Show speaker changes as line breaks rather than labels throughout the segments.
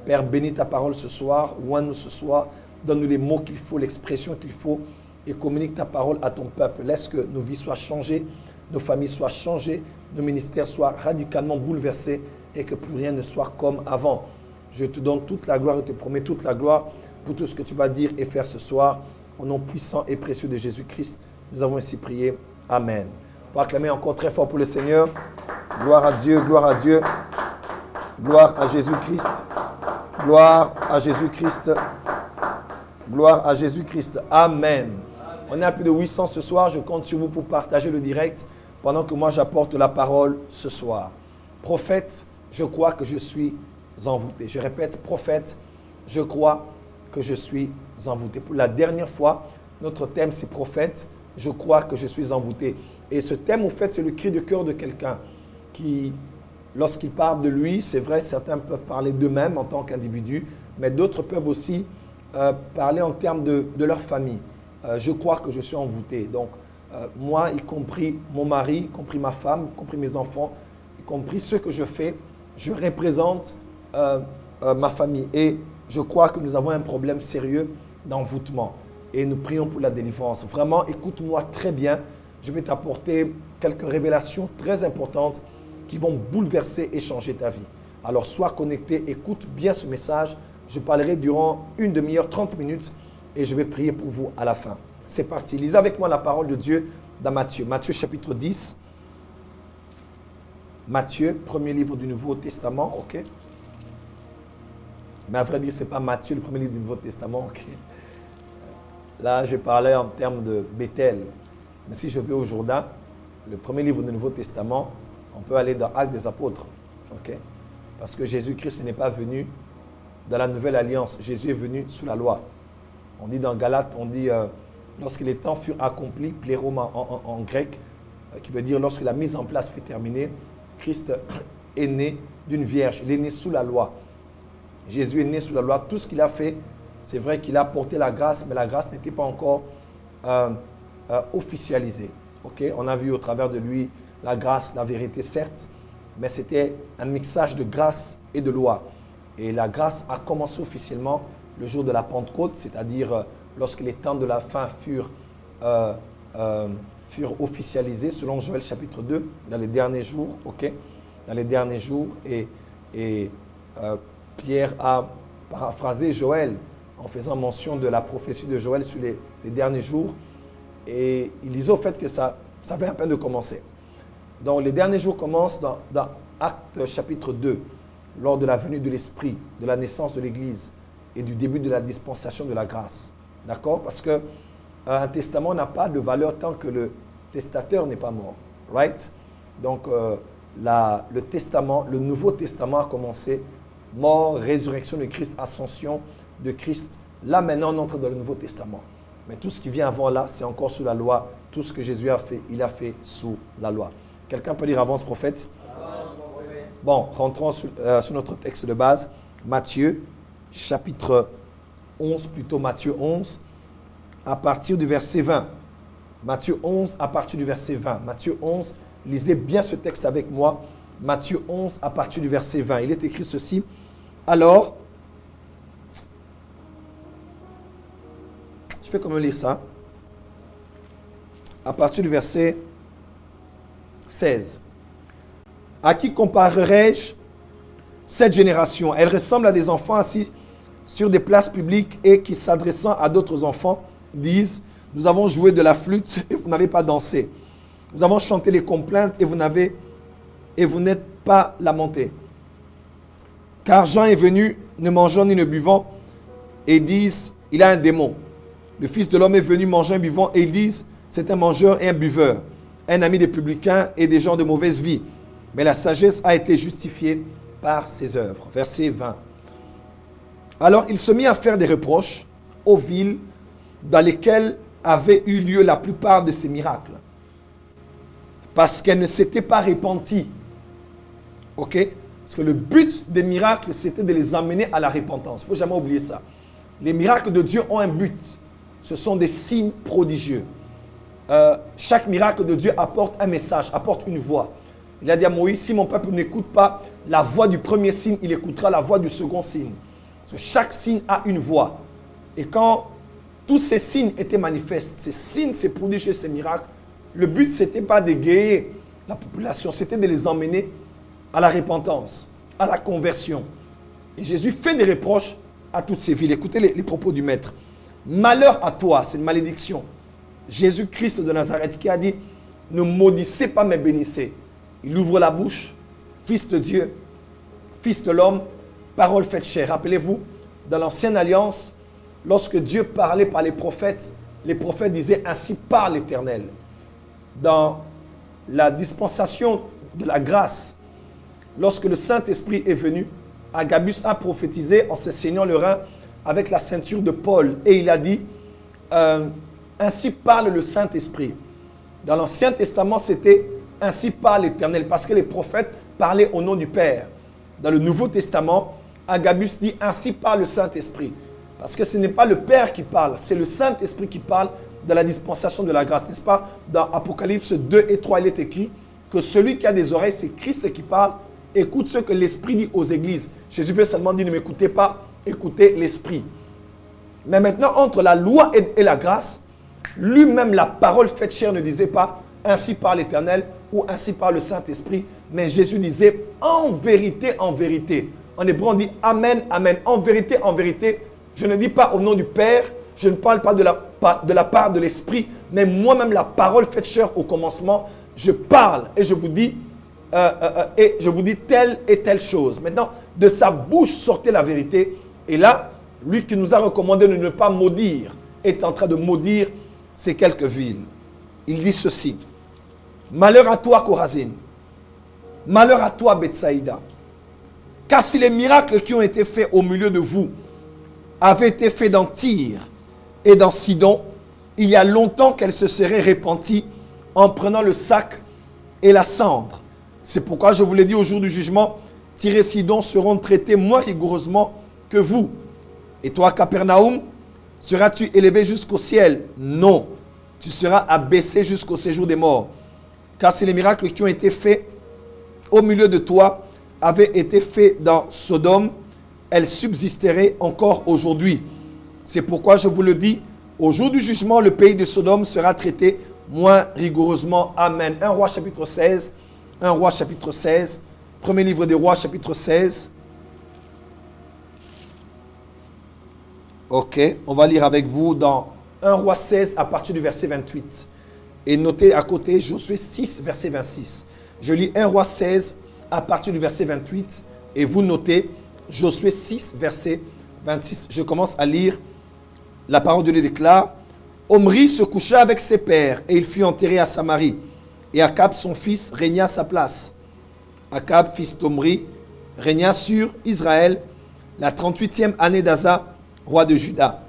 Père, bénis ta parole ce soir, oins-nous ce soir, donne-nous les mots qu'il faut, l'expression qu'il faut et communique ta parole à ton peuple. Laisse que nos vies soient changées, nos familles soient changées, nos ministères soient radicalement bouleversés et que plus rien ne soit comme avant. Je te donne toute la gloire et te promets toute la gloire pour tout ce que tu vas dire et faire ce soir. Au nom puissant et précieux de Jésus-Christ, nous avons ainsi prié. Amen. On va acclamer encore très fort pour le Seigneur. Gloire à Dieu, gloire à Dieu. Gloire à Jésus-Christ. Gloire à Jésus-Christ. Gloire à Jésus-Christ. Amen. On est à plus de 800 ce soir. Je compte sur vous pour partager le direct pendant que moi j'apporte la parole ce soir. Prophète, je crois que je suis envoûté. Je répète, prophète, je crois que je suis envoûté. Pour la dernière fois, notre thème c'est prophète, je crois que je suis envoûté. Et ce thème, au fait, c'est le cri de cœur de quelqu'un qui, lorsqu'il parle de lui, c'est vrai, certains peuvent parler d'eux-mêmes en tant qu'individu, mais d'autres peuvent aussi parler en termes de leur famille. Je crois que je suis envoûté. Donc, moi, y compris mon mari, y compris ma femme, y compris mes enfants, y compris ce que je fais, je représente ma famille. Et je crois que nous avons un problème sérieux d'envoûtement. Et nous prions pour la délivrance. Vraiment, écoute-moi très bien. Je vais t'apporter quelques révélations très importantes qui vont bouleverser et changer ta vie. Alors, sois connecté, écoute bien ce message. Je parlerai durant une demi-heure, 30 minutes et je vais prier pour vous à la fin. C'est parti. Lisez avec moi la parole de Dieu dans Matthieu. Matthieu chapitre 10. Matthieu, premier livre du Nouveau Testament, ok? Mais à vrai dire, ce n'est pas Matthieu, le premier livre du Nouveau Testament, ok? Là, je parlais en termes de Bethel. Mais si je vais au Jourdain, le premier livre du Nouveau Testament, on peut aller dans Actes des Apôtres, ok? Parce que Jésus-Christ n'est pas venu dans la Nouvelle Alliance. Jésus est venu sous la loi. On dit dans Galates, on dit lorsque les temps furent accomplis, pléroma en grec, qui veut dire lorsque la mise en place fut terminée, Christ est né d'une vierge. Il est né sous la loi. Jésus est né sous la loi. Tout ce qu'il a fait, c'est vrai qu'il a apporté la grâce, mais la grâce n'était pas encore officialisée. Okay? On a vu au travers de lui la grâce, la vérité, certes, mais c'était un mixage de grâce et de loi. Et la grâce a commencé officiellement le jour de la Pentecôte, c'est-à-dire lorsque les temps de la fin furent officialisés, selon Joël chapitre 2, dans les derniers jours, ok, dans les derniers jours, et Pierre a paraphrasé Joël en faisant mention de la prophétie de Joël sur les derniers jours, et il disait au fait que ça vient à peine de commencer. Donc les derniers jours commencent dans Actes chapitre 2, lors de la venue de l'Esprit, de la naissance de l'Église et du début de la dispensation de la grâce. D'accord? Parce qu'un testament n'a pas de valeur tant que le testateur n'est pas mort. Right? Donc, le testament, le Nouveau Testament a commencé. Mort, résurrection de Christ, ascension de Christ. Là, maintenant, on entre dans le Nouveau Testament. Mais tout ce qui vient avant là, c'est encore sous la loi. Tout ce que Jésus a fait, il a fait sous la loi. Quelqu'un peut lire avance, prophète? Bon, rentrons sur notre texte de base. Matthieu, chapitre 11, plutôt Matthieu 11, à partir du verset 20. Matthieu 11, à partir du verset 20. Matthieu 11, lisez bien ce texte avec moi. Matthieu 11, à partir du verset 20. Il est écrit ceci. Alors, je peux quand même lire ça. À partir du verset 16. À qui comparerai-je cette génération? Elle ressemble à des enfants assis sur des places publiques et qui, s'adressant à d'autres enfants, disent: nous avons joué de la flûte et vous n'avez pas dansé. Nous avons chanté les complaintes et vous n'êtes pas lamentés. Car Jean est venu, ne mangeant ni ne buvant, et ils disent: il a un démon. Le Fils de l'homme est venu mangeant et buvant, et ils disent: c'est un mangeur et un buveur, un ami des publicains et des gens de mauvaise vie. Mais la sagesse a été justifiée par ses œuvres. Verset 20. Alors il se mit à faire des reproches aux villes dans lesquelles avaient eu lieu la plupart de ces miracles, parce qu'elles ne s'étaient pas repenties. Ok? Parce que le but des miracles, c'était de les amener à la repentance. Il ne faut jamais oublier ça. Les miracles de Dieu ont un but. Ce sont des signes prodigieux. Chaque miracle de Dieu apporte un message, apporte une voix. Il a dit à Moïse: si mon peuple n'écoute pas la voix du premier signe, il écoutera la voix du second signe. Parce que chaque signe a une voix. Et quand tous ces signes étaient manifestes, ces signes, ces prodiges, ces miracles, le but, ce n'était pas d'égayer la population, c'était de les emmener à la repentance, à la conversion. Et Jésus fait des reproches à toutes ces villes. Écoutez les propos du Maître. Malheur à toi, c'est une malédiction. Jésus-Christ de Nazareth qui a dit, ne maudissez pas mais bénissez. Il ouvre la bouche, Fils de Dieu, Fils de l'homme, parole faite chair. Rappelez-vous, dans l'Ancienne Alliance, lorsque Dieu parlait par les prophètes disaient ainsi parle l'Éternel. Dans la dispensation de la grâce, lorsque le Saint-Esprit est venu, Agabus a prophétisé en se saignant le rein avec la ceinture de Paul. Et il a dit, ainsi parle le Saint-Esprit. Dans l'Ancien Testament, c'était ainsi parle l'Éternel, parce que les prophètes parlaient au nom du Père. Dans le Nouveau Testament, Agabus dit ainsi parle le Saint-Esprit. Parce que ce n'est pas le Père qui parle, c'est le Saint-Esprit qui parle de la dispensation de la grâce. N'est-ce pas? Dans Apocalypse 2 et 3, il est écrit que celui qui a des oreilles, c'est Christ qui parle. Écoute ce que l'Esprit dit aux églises. Jésus veut seulement dire ne m'écoutez pas, écoutez l'Esprit. Mais maintenant, entre la loi et la grâce, lui-même, la parole faite chair ne disait pas ainsi par l'Éternel ou ainsi par le Saint-Esprit, mais Jésus disait en vérité, en vérité. En hébreu, on dit amen, amen. En vérité, je ne dis pas au nom du Père, je ne parle pas de la part de l'Esprit, mais moi-même, la parole faite chair au commencement, je parle et je vous dis telle et telle chose. Maintenant, de sa bouche sortait la vérité. Et là, lui qui nous a recommandé de ne pas maudire, est en train de maudire ces quelques villes. Il dit ceci. Malheur à toi, Chorazine. Malheur à toi, Bethsaïda. Car si les miracles qui ont été faits au milieu de vous avaient été faits dans Tyr et dans Sidon, il y a longtemps qu'elle se serait repentie en prenant le sac et la cendre. C'est pourquoi je vous l'ai dit au jour du jugement, Tyr et Sidon seront traités moins rigoureusement que vous. Et toi, Capernaum, seras-tu élevé jusqu'au ciel? Non, tu seras abaissé jusqu'au séjour des morts. Car si les miracles qui ont été faits au milieu de toi avaient été faits dans Sodome, elles subsisteraient encore aujourd'hui. C'est pourquoi je vous le dis, au jour du jugement, le pays de Sodome sera traité moins rigoureusement. Amen. 1 Roi chapitre 16. 1 Roi chapitre 16. Premier livre des Rois chapitre 16. Ok, on va lire avec vous dans 1 Roi 16 à partir du verset 28. Et notez à côté Josué 6, verset 26. Je lis 1 Roi 16 à partir du verset 28. Et vous notez Josué 6, verset 26. Je commence à lire. La parole de Dieu déclare. Omri se coucha avec ses pères et il fut enterré à Samarie. Et Akab, son fils, régna à sa place. Akab, fils d'Omri, régna sur Israël la 38e année d'Asa, roi de Juda.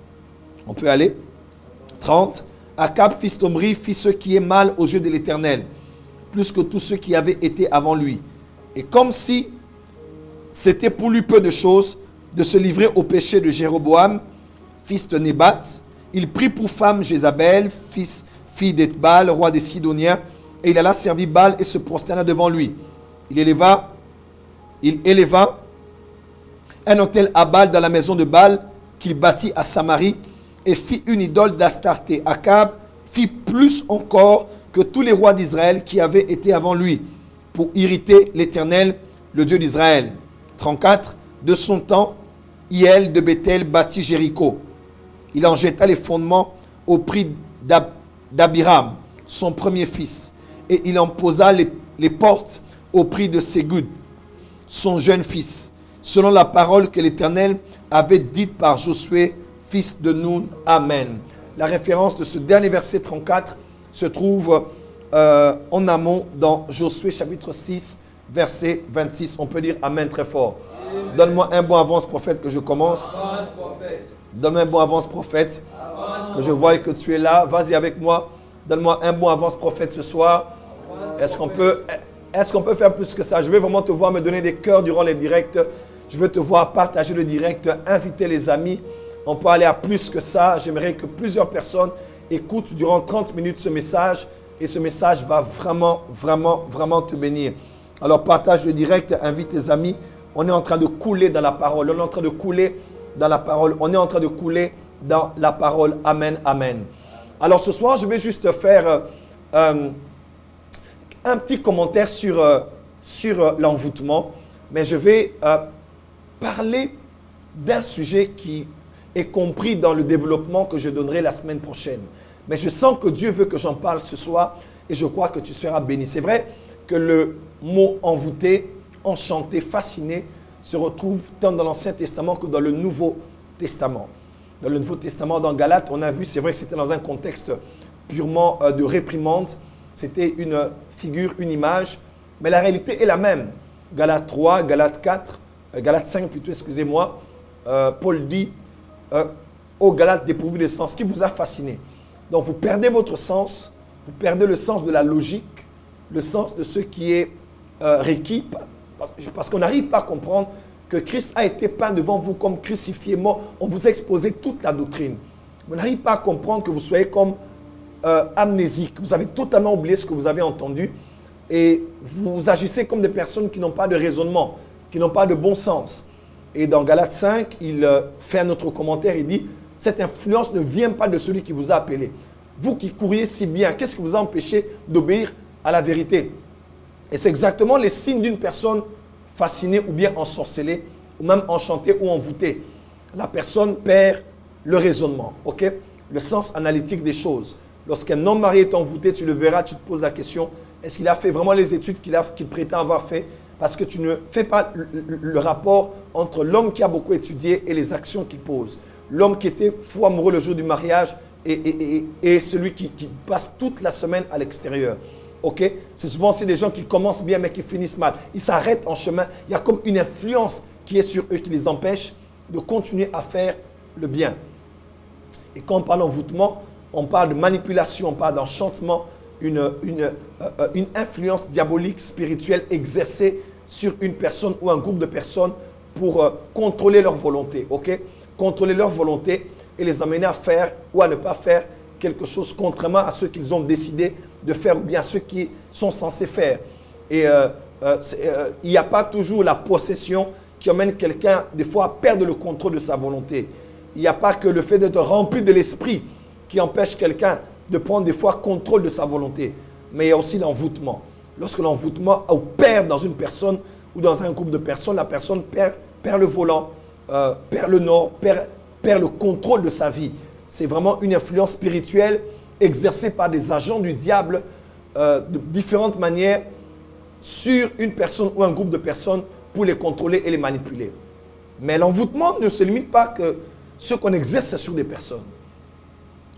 On peut aller. 30. Akab, fils d'Omri, fit ce qui est mal aux yeux de l'Éternel, plus que tous ceux qui avaient été avant lui. Et comme si c'était pour lui peu de choses de se livrer au péché de Jéroboam, fils de Nébat, il prit pour femme Jézabel, fille d'Ethbal, roi des Sidoniens, et il alla servir Baal et se prosterna devant lui. Il éleva un autel à Baal dans la maison de Baal qu'il bâtit à Samarie et fit une idole d'Astarté. Akab fit plus encore que tous les rois d'Israël qui avaient été avant lui pour irriter l'Éternel, le Dieu d'Israël. 34. De son temps, Hiel de Bethel bâtit Jéricho. Il en jeta les fondements au prix d'Abiram, son premier fils. Et il en posa les portes au prix de Ségud, son jeune fils, selon la parole que l'Éternel avait dite par Josué, fils de Nun. Amen. La référence de ce dernier verset 34 se trouve en amont dans Josué chapitre 6, verset 26. On peut dire Amen très fort. Donne-moi un bon avance, prophète, que je commence. Donne-moi un bon avance, prophète, que je voie que tu es là. Vas-y avec moi. Donne-moi un bon avance, prophète, ce soir. Est-ce qu'on peut faire plus que ça? Je vais vraiment te voir me donner des cœurs durant les directs. Je veux te voir partager le direct, inviter les amis. On peut aller à plus que ça. J'aimerais que plusieurs personnes écoutent durant 30 minutes ce message. Et ce message va vraiment te bénir. Alors partage le direct, invite tes amis. On est en train de couler dans la parole. On est en train de couler dans la parole. On est en train de couler dans la parole. Amen, amen. Alors ce soir, je vais juste faire un petit commentaire sur l'envoûtement, mais je vais parler d'un sujet qui est compris dans le développement que je donnerai la semaine prochaine. Mais je sens que Dieu veut que j'en parle ce soir et je crois que tu seras béni. C'est vrai que le mot envoûté, enchanté, fasciné se retrouve tant dans l'Ancien Testament que dans le Nouveau Testament. Dans le Nouveau Testament, dans Galates, on a vu, c'est vrai que c'était dans un contexte purement de réprimande. C'était une figure, une image, mais la réalité est la même. Galates 3, Galates 4, Galates 5 plutôt, excusez-moi, Paul dit aux Galates dépourvus de sens, qui vous a fasciné. Donc vous perdez votre sens, vous perdez le sens de la logique, le sens de ce qui est requis, parce qu'on n'arrive pas à comprendre que Christ a été peint devant vous comme crucifié, mort. On vous a exposé toute la doctrine. On n'arrive pas à comprendre que vous soyez comme amnésique. Vous avez totalement oublié ce que vous avez entendu et vous agissez comme des personnes qui n'ont pas de raisonnement, qui n'ont pas de bon sens. Et dans Galates 5, il fait un autre commentaire, il dit « Cette influence ne vient pas de celui qui vous a appelé. Vous qui couriez si bien, qu'est-ce qui vous a empêché d'obéir à la vérité ?» Et c'est exactement les signes d'une personne fascinée ou bien ensorcelée, ou même enchantée ou envoûtée. La personne perd le raisonnement, ok? Le sens analytique des choses. Lorsqu'un homme marié est envoûté, tu le verras, tu te poses la question, est-ce qu'il a fait vraiment les études qu'il prétend avoir fait? Parce que tu ne fais pas le rapport entre l'homme qui a beaucoup étudié et les actions qu'il pose. L'homme qui était fou amoureux le jour du mariage et celui qui passe toute la semaine à l'extérieur. Okay? C'est souvent aussi des gens qui commencent bien mais qui finissent mal. Ils s'arrêtent en chemin. Il y a comme une influence qui est sur eux qui les empêche de continuer à faire le bien. Et quand on parle d'envoûtement, on parle de manipulation, on parle d'enchantement, une influence diabolique, spirituelle exercée sur une personne ou un groupe de personnes pour contrôler leur volonté. Okay? Contrôler leur volonté et les amener à faire ou à ne pas faire quelque chose contrairement à ce qu'ils ont décidé de faire ou bien à ceux qui sont censés faire. Et il n'y a pas toujours la possession qui emmène quelqu'un des fois à perdre le contrôle de sa volonté. Il n'y a pas que le fait d'être rempli de l'esprit qui empêche quelqu'un de prendre des fois contrôle de sa volonté. Mais il y a aussi l'envoûtement. Lorsque l'envoûtement opère dans une personne ou dans un groupe de personnes, la personne perd le volant, perd le nord, perd le contrôle de sa vie. C'est vraiment une influence spirituelle exercée par des agents du diable de différentes manières sur une personne ou un groupe de personnes pour les contrôler et les manipuler. Mais l'envoûtement ne se limite pas que ce qu'on exerce sur des personnes.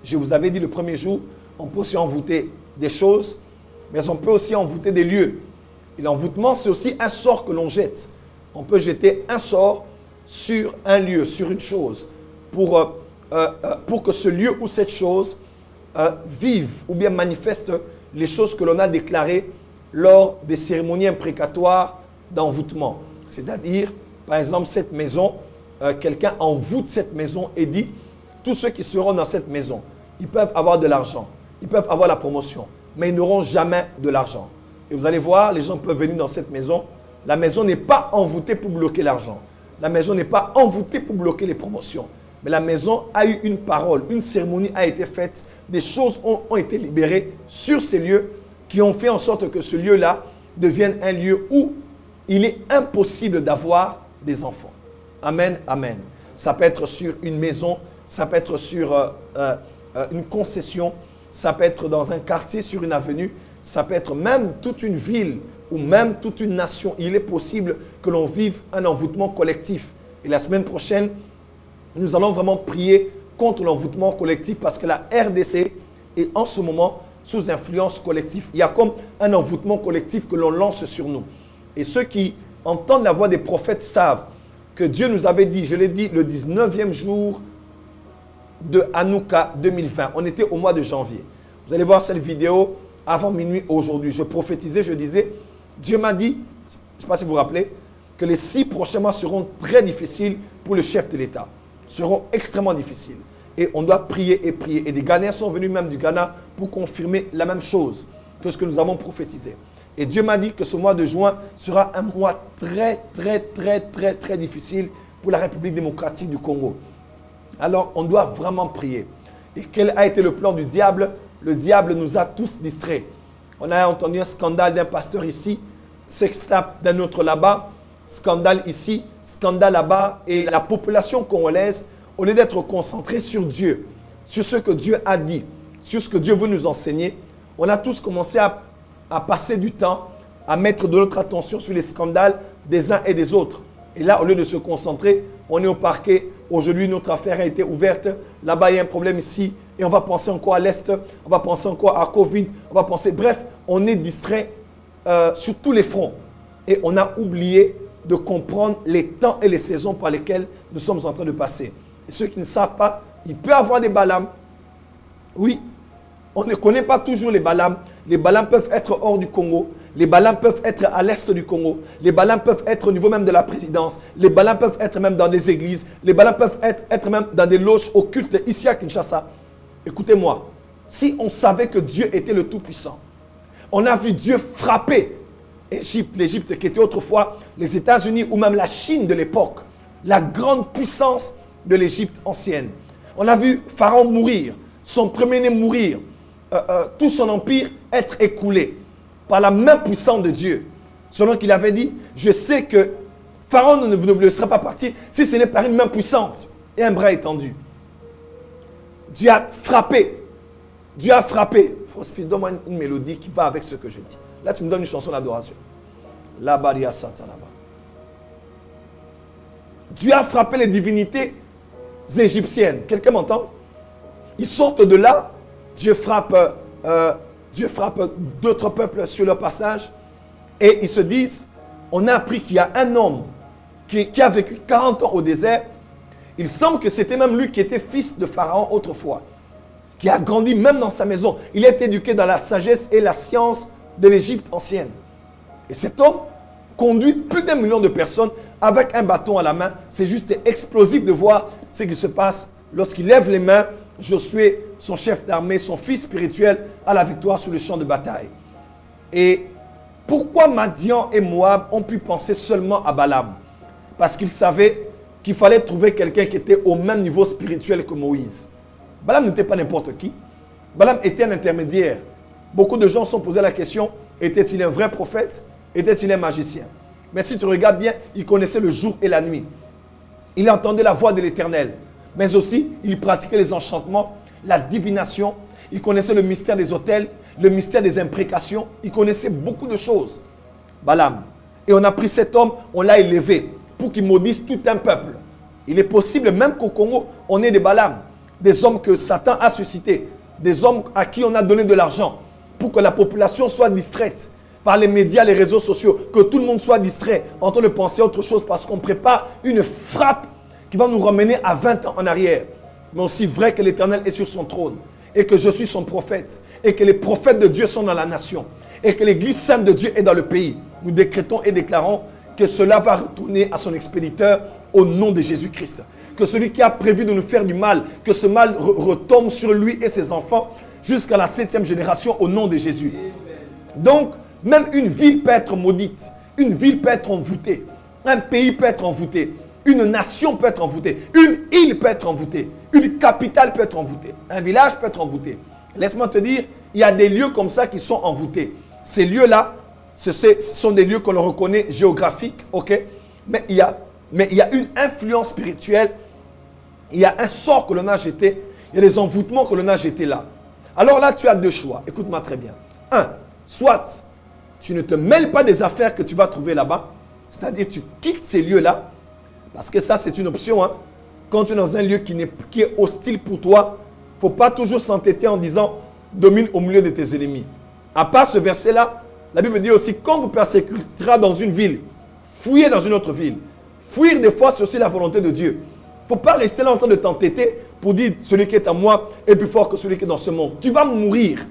Je vous avais dit le premier jour, on peut aussi envoûter des choses, mais on peut aussi envoûter des lieux. Et l'envoûtement, c'est aussi un sort que l'on jette. On peut jeter un sort sur un lieu, sur une chose, pour que ce lieu ou cette chose vive ou bien manifeste les choses que l'on a déclarées lors des cérémonies imprécatoires d'envoûtement. C'est-à-dire, par exemple, cette maison, quelqu'un envoûte cette maison et dit, tous ceux qui seront dans cette maison, ils peuvent avoir de l'argent, ils peuvent avoir la promotion, mais ils n'auront jamais de l'argent. Et vous allez voir, les gens peuvent venir dans cette maison. La maison n'est pas envoûtée pour bloquer l'argent. La maison n'est pas envoûtée pour bloquer les promotions. Mais la maison a eu une parole, une cérémonie a été faite, des choses ont été libérées sur ces lieux qui ont fait en sorte que ce lieu-là devienne un lieu où il est impossible d'avoir des enfants. Amen, amen. Ça peut être sur une maison, ça peut être sur une concession, ça peut être dans un quartier, sur une avenue, ça peut être même toute une ville ou même toute une nation. Il est possible que l'on vive un envoûtement collectif. Et la semaine prochaine, nous allons vraiment prier contre l'envoûtement collectif parce que la RDC est en ce moment sous influence collective. Il y a comme un envoûtement collectif que l'on lance sur nous. Et ceux qui entendent la voix des prophètes savent que Dieu nous avait dit, je l'ai dit, le 19e jour de Hanouka 2020. On était au mois de janvier. Vous allez voir cette vidéo avant minuit aujourd'hui. Je prophétisais, je disais, Dieu m'a dit, je ne sais pas si vous vous rappelez, que les 6 prochains mois seront très difficiles pour le chef de l'État. Seront extrêmement difficiles. Et on doit prier et prier. Et des Ghanéens sont venus même du Ghana pour confirmer la même chose que ce que nous avons prophétisé. Et Dieu m'a dit que ce mois de juin sera un mois très difficile pour la République démocratique du Congo. Alors, on doit vraiment prier. Et quel a été le plan du diable? Le diable nous a tous distraits. On a entendu un scandale d'un pasteur ici, sextape d'un autre là-bas, scandale ici, scandale là-bas. Et la population congolaise, au lieu d'être concentrée sur Dieu, sur ce que Dieu a dit, sur ce que Dieu veut nous enseigner, on a tous commencé à passer du temps, à mettre de notre attention sur les scandales des uns et des autres. Et là, au lieu de se concentrer, on est au parquet. Aujourd'hui, notre affaire a été ouverte. Là-bas, il y a un problème ici. Et on va penser encore à l'Est. On va penser encore à Covid. On va penser... Bref, on est distrait sur tous les fronts. Et on a oublié de comprendre les temps et les saisons par lesquelles nous sommes en train de passer. Et ceux qui ne savent pas, il peut y avoir des Balaam. Oui, on ne connaît pas toujours les Balaam. Les Balaam peuvent être hors du Congo. Les Balaam peuvent être à l'est du Congo. Les Balaam peuvent être au niveau même de la présidence. Les Balaam peuvent être même dans des églises. Les Balaam peuvent être même dans des loges occultes ici à Kinshasa. Écoutez-moi, si on savait que Dieu était le Tout-Puissant, on a vu Dieu frapper l'Égypte qui était autrefois les États-Unis ou même la Chine de l'époque, la grande puissance de l'Égypte ancienne. On a vu Pharaon mourir, son premier-né mourir, tout son empire être écoulé par la main puissante de Dieu. Selon qu'il avait dit, je sais que Pharaon ne vous laissera pas partir si ce n'est par une main puissante et un bras étendu. Dieu a frappé. Dieu a frappé. Fils, donne-moi une mélodie qui va avec ce que je dis. Là, tu me donnes une chanson d'adoration. Là-bas, Satan, là-bas. Dieu a frappé les divinités égyptiennes. Quelqu'un m'entend? Ils sortent de là. Dieu frappe d'autres peuples sur leur passage. Et ils se disent, on a appris qu'il y a un homme qui a vécu 40 ans au désert. Il semble que c'était même lui qui était fils de Pharaon autrefois, qui a grandi même dans sa maison. Il a été éduqué dans la sagesse et la science de l'Égypte ancienne. Et cet homme conduit plus d'1 million de personnes avec un bâton à la main. C'est juste explosif de voir ce qui se passe lorsqu'il lève les mains. Josué, son chef d'armée, son fils spirituel, a la victoire sur le champ de bataille. Et pourquoi Madian et Moab ont pu penser seulement à Balaam? Parce qu'ils savaient qu'il fallait trouver quelqu'un qui était au même niveau spirituel que Moïse. Balaam n'était pas n'importe qui. Balaam était un intermédiaire. Beaucoup de gens se sont posé la question, était-il un vrai prophète? Était-il un magicien? Mais si tu regardes bien, il connaissait le jour et la nuit. Il entendait la voix de l'Éternel. Mais aussi, il pratiquait les enchantements, la divination. Il connaissait le mystère des autels, le mystère des imprécations. Il connaissait beaucoup de choses. Balaam. Et on a pris cet homme, on l'a élevé pour qu'il maudisse tout un peuple. Il est possible même qu'au Congo, on ait des Balaam, des hommes que Satan a suscités, des hommes à qui on a donné de l'argent pour que la population soit distraite par les médias, les réseaux sociaux, que tout le monde soit distrait en train de penser à autre chose parce qu'on prépare une frappe qui va nous ramener à 20 ans en arrière. Mais aussi vrai que l'Éternel est sur son trône et que je suis son prophète et que les prophètes de Dieu sont dans la nation et que l'Église sainte de Dieu est dans le pays. Nous décrétons et déclarons que cela va retourner à son expéditeur au nom de Jésus-Christ. Que celui qui a prévu de nous faire du mal, que ce mal retombe sur lui et ses enfants jusqu'à la 7e génération au nom de Jésus. Donc, même une ville peut être maudite, une ville peut être envoûtée, un pays peut être envoûté, une nation peut être envoûtée, une île peut être envoûtée, une capitale peut être envoûtée, un village peut être envoûté. Laisse-moi te dire, il y a des lieux comme ça qui sont envoûtés. Ces lieux-là, ce sont des lieux qu'on reconnaît géographiques, ok? Mais il y a une influence spirituelle, il y a un sort que l'on a jeté, il y a des envoûtements que l'on a jetés là. Alors là, tu as deux choix. Écoute-moi très bien. Un, soit tu ne te mêles pas des affaires que tu vas trouver là-bas, c'est-à-dire tu quittes ces lieux-là, parce que ça, c'est une option. Hein. Quand tu es dans un lieu qui est hostile pour toi, il ne faut pas toujours s'entêter en disant « domine au milieu de tes ennemis ». À part ce verset-là, la Bible dit aussi « quand vous persécutera dans une ville, fouillez dans une autre ville ». Fuir des fois, c'est aussi la volonté de Dieu. Il ne faut pas rester là en train de t'entêter pour dire « celui qui est à moi est plus fort que celui qui est dans ce monde ». Tu vas mourir,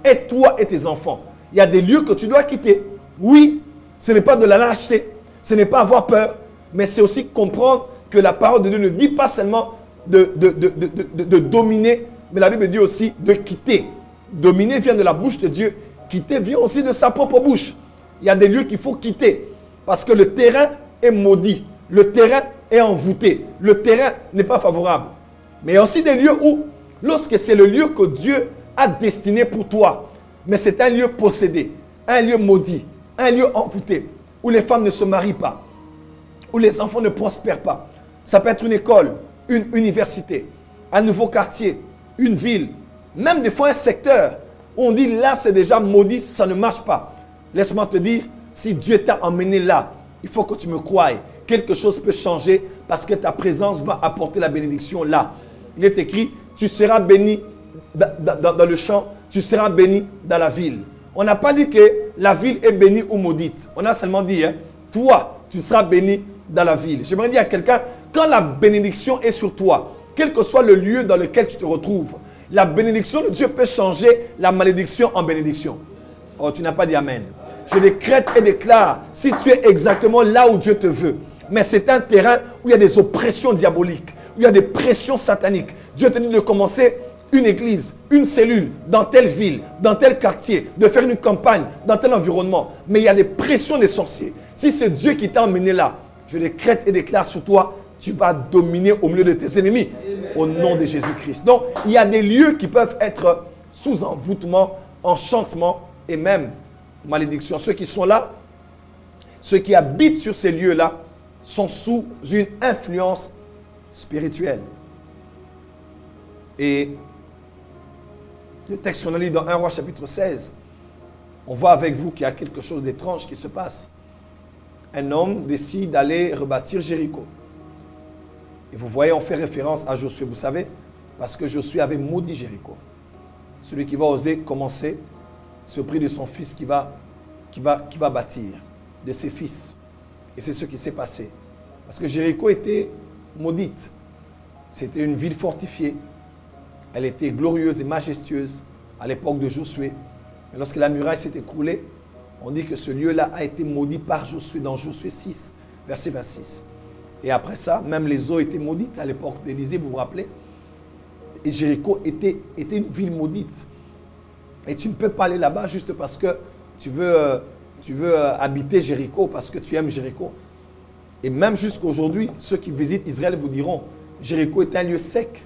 et toi et tes enfants. Il y a des lieux que tu dois quitter. Oui, ce n'est pas de la lâcheté, ce n'est pas avoir peur, mais c'est aussi comprendre que la parole de Dieu ne dit pas seulement de dominer, mais la Bible dit aussi de quitter. Dominer vient de la bouche de Dieu, quitter vient aussi de sa propre bouche. Il y a des lieux qu'il faut quitter parce que le terrain est maudit. Le terrain est envoûté. Le terrain n'est pas favorable. Mais il y a aussi des lieux où, lorsque c'est le lieu que Dieu a destiné pour toi, mais c'est un lieu possédé, un lieu maudit, un lieu envoûté, où les femmes ne se marient pas, où les enfants ne prospèrent pas. Ça peut être une école, une université, un nouveau quartier, une ville, même des fois un secteur où on dit là c'est déjà maudit, ça ne marche pas. Laisse-moi te dire, si Dieu t'a emmené là, il faut que tu me croies. Quelque chose peut changer parce que ta présence va apporter la bénédiction là. Il est écrit, tu seras béni dans le champ, tu seras béni dans la ville. On n'a pas dit que la ville est bénie ou maudite. On a seulement dit, toi, tu seras béni dans la ville. J'aimerais dire à quelqu'un, quand la bénédiction est sur toi, quel que soit le lieu dans lequel tu te retrouves, la bénédiction de Dieu peut changer la malédiction en bénédiction. Oh, tu n'as pas dit amen. Je décrète et déclare, si tu es exactement là où Dieu te veut, mais c'est un terrain où il y a des oppressions diaboliques, où il y a des pressions sataniques. Dieu te dit de commencer une église, une cellule, dans telle ville, dans tel quartier, de faire une campagne, dans tel environnement. Mais il y a des pressions des sorciers. Si c'est Dieu qui t'a emmené là, je décrète et déclare sur toi, tu vas dominer au milieu de tes ennemis. Au nom de Jésus-Christ. Donc, il y a des lieux qui peuvent être sous envoûtement, enchantement et même malédiction. Ceux qui sont là, ceux qui habitent sur ces lieux-là, sont sous une influence spirituelle. Et le texte qu'on a lu dans 1 Roi chapitre 16, on voit avec vous qu'il y a quelque chose d'étrange qui se passe. Un homme décide d'aller rebâtir Jéricho. Et vous voyez, on fait référence à Josué, vous savez, parce que Josué avait maudit Jéricho. Celui qui va oser commencer, c'est au prix de son fils qui va bâtir, de ses fils. Et c'est ce qui s'est passé. Parce que Jéricho était maudite. C'était une ville fortifiée. Elle était glorieuse et majestueuse à l'époque de Josué. Mais lorsque la muraille s'est écroulée, on dit que ce lieu-là a été maudit par Josué dans Josué 6, verset 26. Et après ça, même les eaux étaient maudites à l'époque d'Élisée, vous vous rappelez? Et Jéricho était une ville maudite. Et tu ne peux pas aller là-bas juste parce que tu veux habiter Jéricho, parce que tu aimes Jéricho. Et même jusqu'aujourd'hui, ceux qui visitent Israël vous diront, Jéricho est un lieu sec.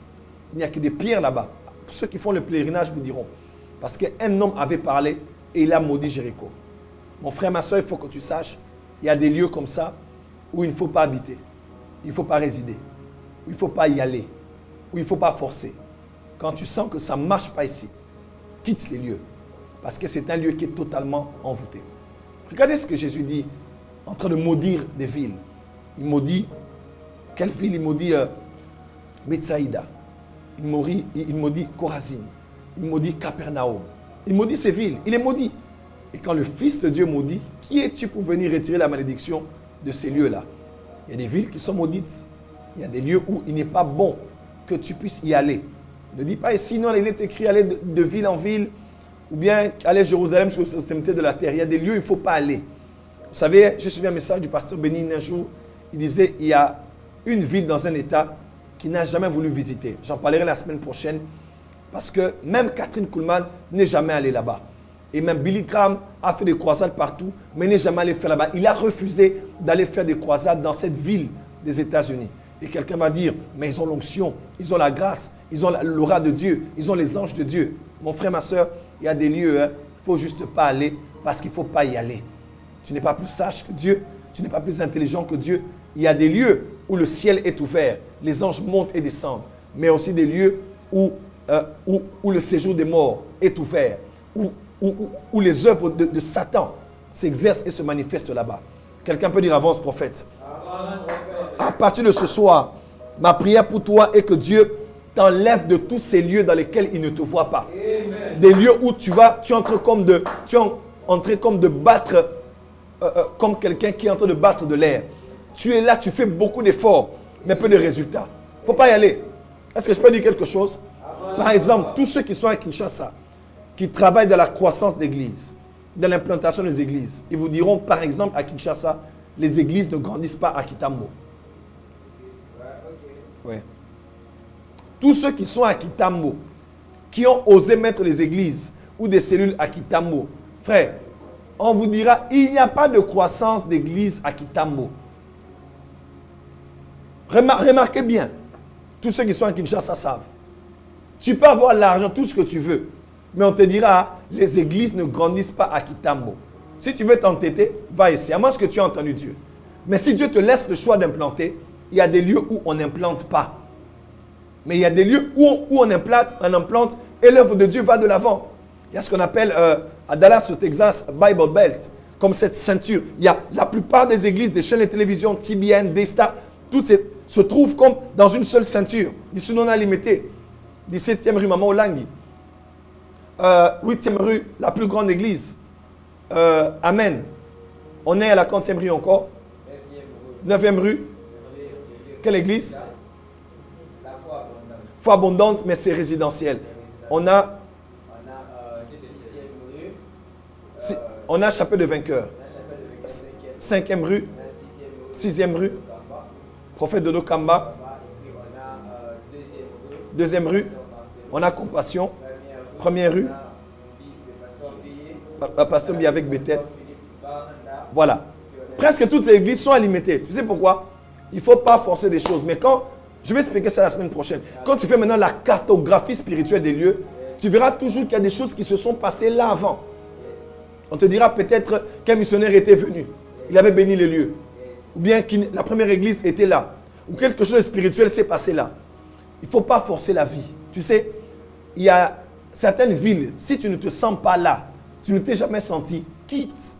Il n'y a que des pierres là-bas. Ceux qui font le pèlerinage vous diront. Parce qu'un homme avait parlé et il a maudit Jéricho. Mon frère, ma soeur, il faut que tu saches, il y a des lieux comme ça où il ne faut pas habiter. Il ne faut pas résider. Où il ne faut pas y aller. Où il ne faut pas forcer. Quand tu sens que ça ne marche pas ici, quitte les lieux. Parce que c'est un lieu qui est totalement envoûté. Regardez ce que Jésus dit en train de maudire des villes. Il maudit, quelle ville? Il maudit Bethsaïda. Il maudit Chorazine. Il maudit Capernaum. Il maudit ces villes. Il est maudit. Et quand le Fils de Dieu maudit, qui es-tu pour venir retirer la malédiction de ces lieux-là? Il y a des villes qui sont maudites. Il y a des lieux où il n'est pas bon que tu puisses y aller. Ne dis pas ici, non, il est écrit aller de ville en ville, ou bien aller à Jérusalem sur l'extrémité de la terre. Il y a des lieux où il ne faut pas aller. Vous savez, j'ai suivi un message du pasteur Bénin un jour. Il disait, il y a une ville dans un état qui n'a jamais voulu visiter. J'en parlerai la semaine prochaine, parce que même Catherine Kuhlman n'est jamais allée là-bas. Et même Billy Graham a fait des croisades partout, mais n'est jamais allé faire là-bas. Il a refusé d'aller faire des croisades dans cette ville des États-Unis. Et quelqu'un va dire, mais ils ont l'onction, ils ont la grâce, ils ont l'aura de Dieu, ils ont les anges de Dieu. Mon frère, ma soeur, il y a des lieux, il ne faut juste pas aller parce qu'il ne faut pas y aller. Tu n'es pas plus sage que Dieu, tu n'es pas plus intelligent que Dieu. Il y a des lieux où le ciel est ouvert, les anges montent et descendent, mais aussi des lieux où le séjour des morts est ouvert, où les œuvres de Satan s'exercent et se manifestent là-bas. Quelqu'un peut dire avance prophète. À partir de ce soir, ma prière pour toi est que Dieu t'enlève de tous ces lieux dans lesquels il ne te voit pas. Amen. Des lieux où tu es en train comme de battre, comme quelqu'un qui est en train de battre de l'air. Tu es là, tu fais beaucoup d'efforts, mais peu de résultats. Il ne faut pas y aller. Est-ce que je peux dire quelque chose? Par exemple, tous ceux qui sont à Kinshasa, qui travaillent dans la croissance d'églises, dans l'implantation des églises, ils vous diront, par exemple, à Kinshasa, les églises ne grandissent pas à Kitambo. Ouais. Tous ceux qui sont à Kitambo, qui ont osé mettre les églises ou des cellules à Kitambo, frère, on vous dira, il n'y a pas de croissance d'église à Kitambo. Remarquez bien, tous ceux qui sont à Kinshasa savent. Tu peux avoir l'argent, tout ce que tu veux, mais on te dira, les églises ne grandissent pas à Kitambo. Si tu veux t'entêter, va essayer, à moins que tu aies entendu Dieu. Mais si Dieu te laisse le choix d'implanter, il y a des lieux où on n'implante pas. Mais il y a des lieux où on implante et l'œuvre de Dieu va de l'avant. Il y a ce qu'on appelle à Dallas, au Texas, Bible Belt, comme cette ceinture. Il y a la plupart des églises, des chaînes de télévision, TBN, D-Star, toutes se trouvent comme dans une seule ceinture. Ici, on a limité. 17e rue Maman Olangi. 8e rue, la plus grande église. Amen. On est à la 40e rue encore. 9e rue. Quelle église? Foi abondante, mais c'est résidentiel. On a Chapelle de Vainqueur. 5e rue. 6e rue. Prophète de Dokamba. 2e rue. On a Compassion. 1er rue. Pasteur Bié avec Bethel. Voilà. Presque toutes ces églises sont à limiter. Tu sais pourquoi? Il ne faut pas forcer des choses. Mais quand, je vais expliquer ça la semaine prochaine. Quand tu fais maintenant la cartographie spirituelle des lieux, tu verras toujours qu'il y a des choses qui se sont passées là avant. On te dira peut-être qu'un missionnaire était venu. Il avait béni les lieux. Ou bien que la première église était là. Ou quelque chose de spirituel s'est passé là. Il ne faut pas forcer la vie. Tu sais, il y a certaines villes, si tu ne te sens pas là, tu ne t'es jamais senti, quitte.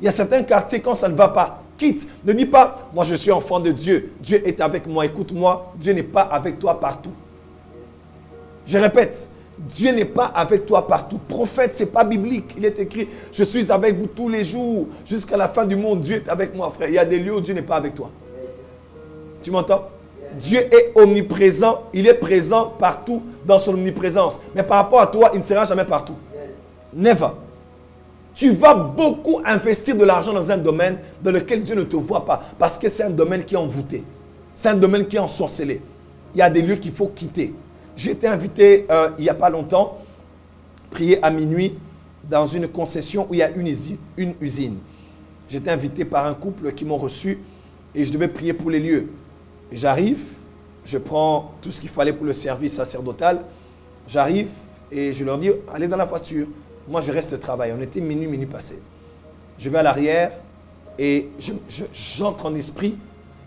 Il y a certains quartiers, quand ça ne va pas, quitte. Ne dis pas, moi je suis enfant de Dieu, Dieu est avec moi. Écoute-moi, Dieu n'est pas avec toi partout. Je répète, Dieu n'est pas avec toi partout. Prophète, ce n'est pas biblique. Il est écrit, je suis avec vous tous les jours, jusqu'à la fin du monde. Dieu est avec moi, frère. Il y a des lieux où Dieu n'est pas avec toi. Tu m'entends? Dieu est omniprésent. Il est présent partout dans son omniprésence. Mais par rapport à toi, il ne sera jamais partout. Never. Tu vas beaucoup investir de l'argent dans un domaine dans lequel Dieu ne te voit pas. Parce que c'est un domaine qui est envoûté. C'est un domaine qui est ensorcelé. Il y a des lieux qu'il faut quitter. J'ai été invité il n'y a pas longtemps, prier à minuit dans une concession où il y a une usine. J'étais invité par un couple qui m'ont reçu et je devais prier pour les lieux. Et j'arrive, je prends tout ce qu'il fallait pour le service sacerdotal. J'arrive et je leur dis, allez dans la voiture. Moi, je reste travailler. On était minuit passé. Je vais à l'arrière et j'entre en esprit